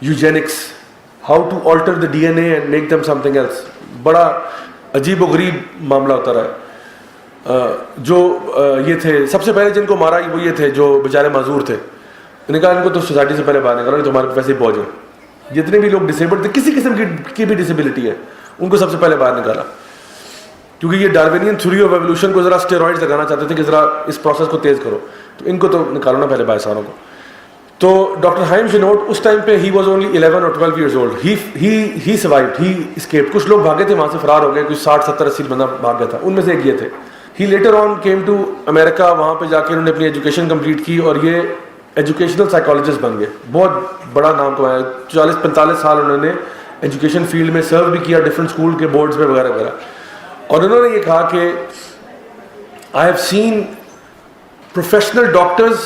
Eugenics, how to alter the DNA and make them something else. بڑا عجیب و غریب معاملہ ہوتا رہا. جو یہ تھے سب سے پہلے جن کو مارا وہ یہ تھے جو بیچارے معذور تھے. انہوں نے کہا ان کو تو سوسائٹی سے پہلے باہر نکالو, تمہارے پاس ویسے ہی پہنچ گئے. جتنے بھی لوگ ڈسیبلڈ تھے, کسی قسم کی بھی ڈسیبلٹی ہے, ان کو سب سے پہلے باہر نکالا. کیونکہ یہ ڈاروینین تھیوری آف ایوولوشن کو ذرا اسٹیرائڈز لگانا چاہتے تھے کہ ذرا اس پروسیس کو تیز کرو, تو ان کو تو نکالو نا پہلے باہر ساروں کو. تو ڈاکٹر ہائم جینوٹ اس ٹائم پہ he was only 11 or 12 years old. He survived, he escaped. کچھ لوگ بھاگے تھے وہاں سے, فرار ہو گئے, کچھ 60, 70, 80 بندہ بھاگ گیا تھا, ان میں سے ایک یہ تھے. He later on came to America, وہاں پہ جا کے انہوں نے اپنی ایجوکیشن کمپلیٹ کی اور یہ ایجوکیشنل سائیکالوجسٹ بن گئے. بہت بڑا نام کمایا, 40-45 سال انہوں نے ایجوکیشن فیلڈ میں سرو بھی کیا, ڈفرینٹ اسکول کے بورڈز میں وغیرہ وغیرہ. اور انہوں نے یہ کہا کہ I have seen professional doctors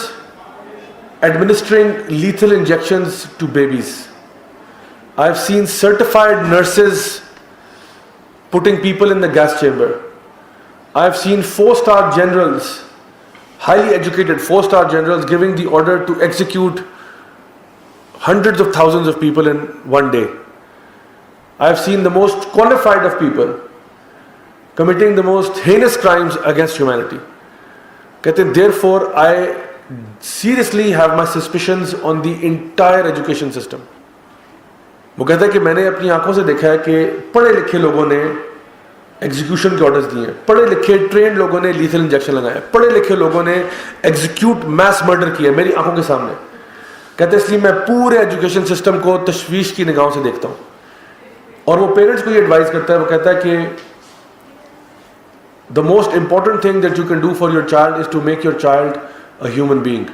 administering lethal injections to babies. I have seen certified nurses putting people in the gas chamber. I have seen 4-star generals, highly educated 4-star generals giving the order to execute hundreds of thousands of people in one day. I have seen the most qualified of people committing the most heinous crimes against humanity. کہتے ہیں therefore I seriously have my suspicions on the entire education system. وہ کہتا ہے کہ میں نے اپنی آنکھوں سے دیکھا ہے کہ پڑھے لکھے لوگوں نے ایگزیکیوشن کے آرڈرز دیے ہیں, پڑھے لکھے ٹرینڈ لوگوں نے لیتھل انجیکشن لگائے, پڑھے لکھے لوگوں نے ایگزیکیوٹ میس مرڈر کیا میری آنکھوں کے سامنے. کہتے ہیں اس لیے میں پورے ایجوکیشن سسٹم کو تشویش کی نگاہوں سے دیکھتا ہوں. اور وہ پیرنٹس کو یہ ایڈوائز کرتا ہے, وہ کہتا ہے کہ the most important thing that you can do for your child is to make your child a human being.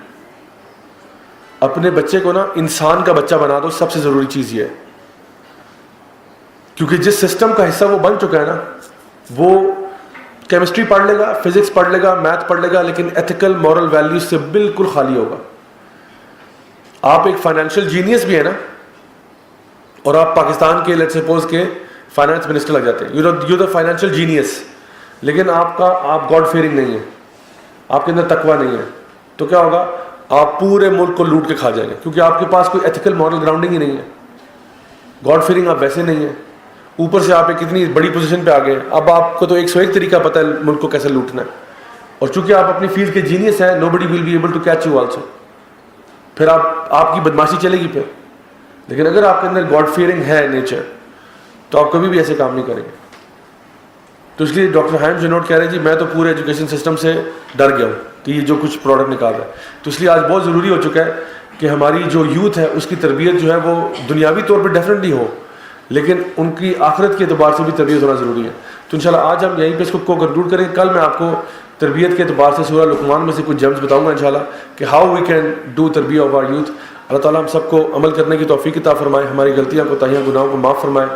اپنے بچے کو نا انسان کا بچہ بنا دو, سب سے ضروری چیز یہ ہے. کیونکہ جس سسٹم کا حصہ وہ بن چکا ہے نا, وہ کیمسٹری پڑھ لے گا, فزکس پڑھ لے گا, میتھ پڑھ لے گا, لیکن ایتھیکل مورل ویلیوز سے بالکل خالی ہوگا. آپ ایک فائنینشیل جینیس بھی ہے نا, اور آپ پاکستان کے لیٹ سپوز کے فائنانس منسٹر لگ جاتے ہیں, یو دا فائنینشیل جینیس, لیکن آپ گاڈ فیئرنگ نہیں ہے, آپ کے اندر تقویٰ نہیں ہے, تو کیا ہوگا, آپ پورے ملک کو لوٹ کے کھا جائیں گے, کیونکہ آپ کے پاس کوئی ایتھیکل مورل گراؤنڈنگ ہی نہیں ہے. گاڈ فیئرنگ آپ ویسے نہیں ہے, اوپر سے آپ ایک اتنی بڑی پوزیشن پہ آ گئے, اب آپ کو تو 101 طریقہ پتہ ہے ملک کو کیسے لوٹنا ہے, اور چونکہ آپ اپنی فیلڈ کے جینیس ہیں, nobody will be able to catch you also. پھر آپ کی بدماشی چلے گی پھر. لیکن اگر آپ کے اندر گاڈ فیئرنگ ہے نیچر, تو آپ کبھی بھی ایسے کام نہیں کریں گے. تو اس لیے ڈاکٹر ہائم جینوٹ کہہ رہے جی میں تو پورے ایجوکیشن سسٹم سے ڈر گیا ہوں کہ یہ جو کچھ پروڈکٹ نکال رہا ہے. تو اس لیے آج بہت ضروری ہو چکا ہے کہ ہماری جو یوتھ ہے اس کی تربیت جو ہے وہ دنیاوی طور پہ ڈیفینیٹلی ہو, لیکن ان کی آخرت کے اعتبار سے بھی تربیت ہونا ضروری ہے. تو انشاءاللہ آج ہم یہیں پہ اس کو کنکلوڈ کریں. کل میں آپ کو تربیت کے اعتبار سے سورہ لقمان میں سے کچھ جیمز بتاؤں گا انشاءاللہ کہ ہاؤ وی کین ڈو تربیت آف آور یوتھ. اللہ تعالیٰ ہم سب کو عمل کرنے کی توفیق عطا فرمائے, ہماری غلطیاں کوتاہیاں گناہوں کو معاف فرمائے,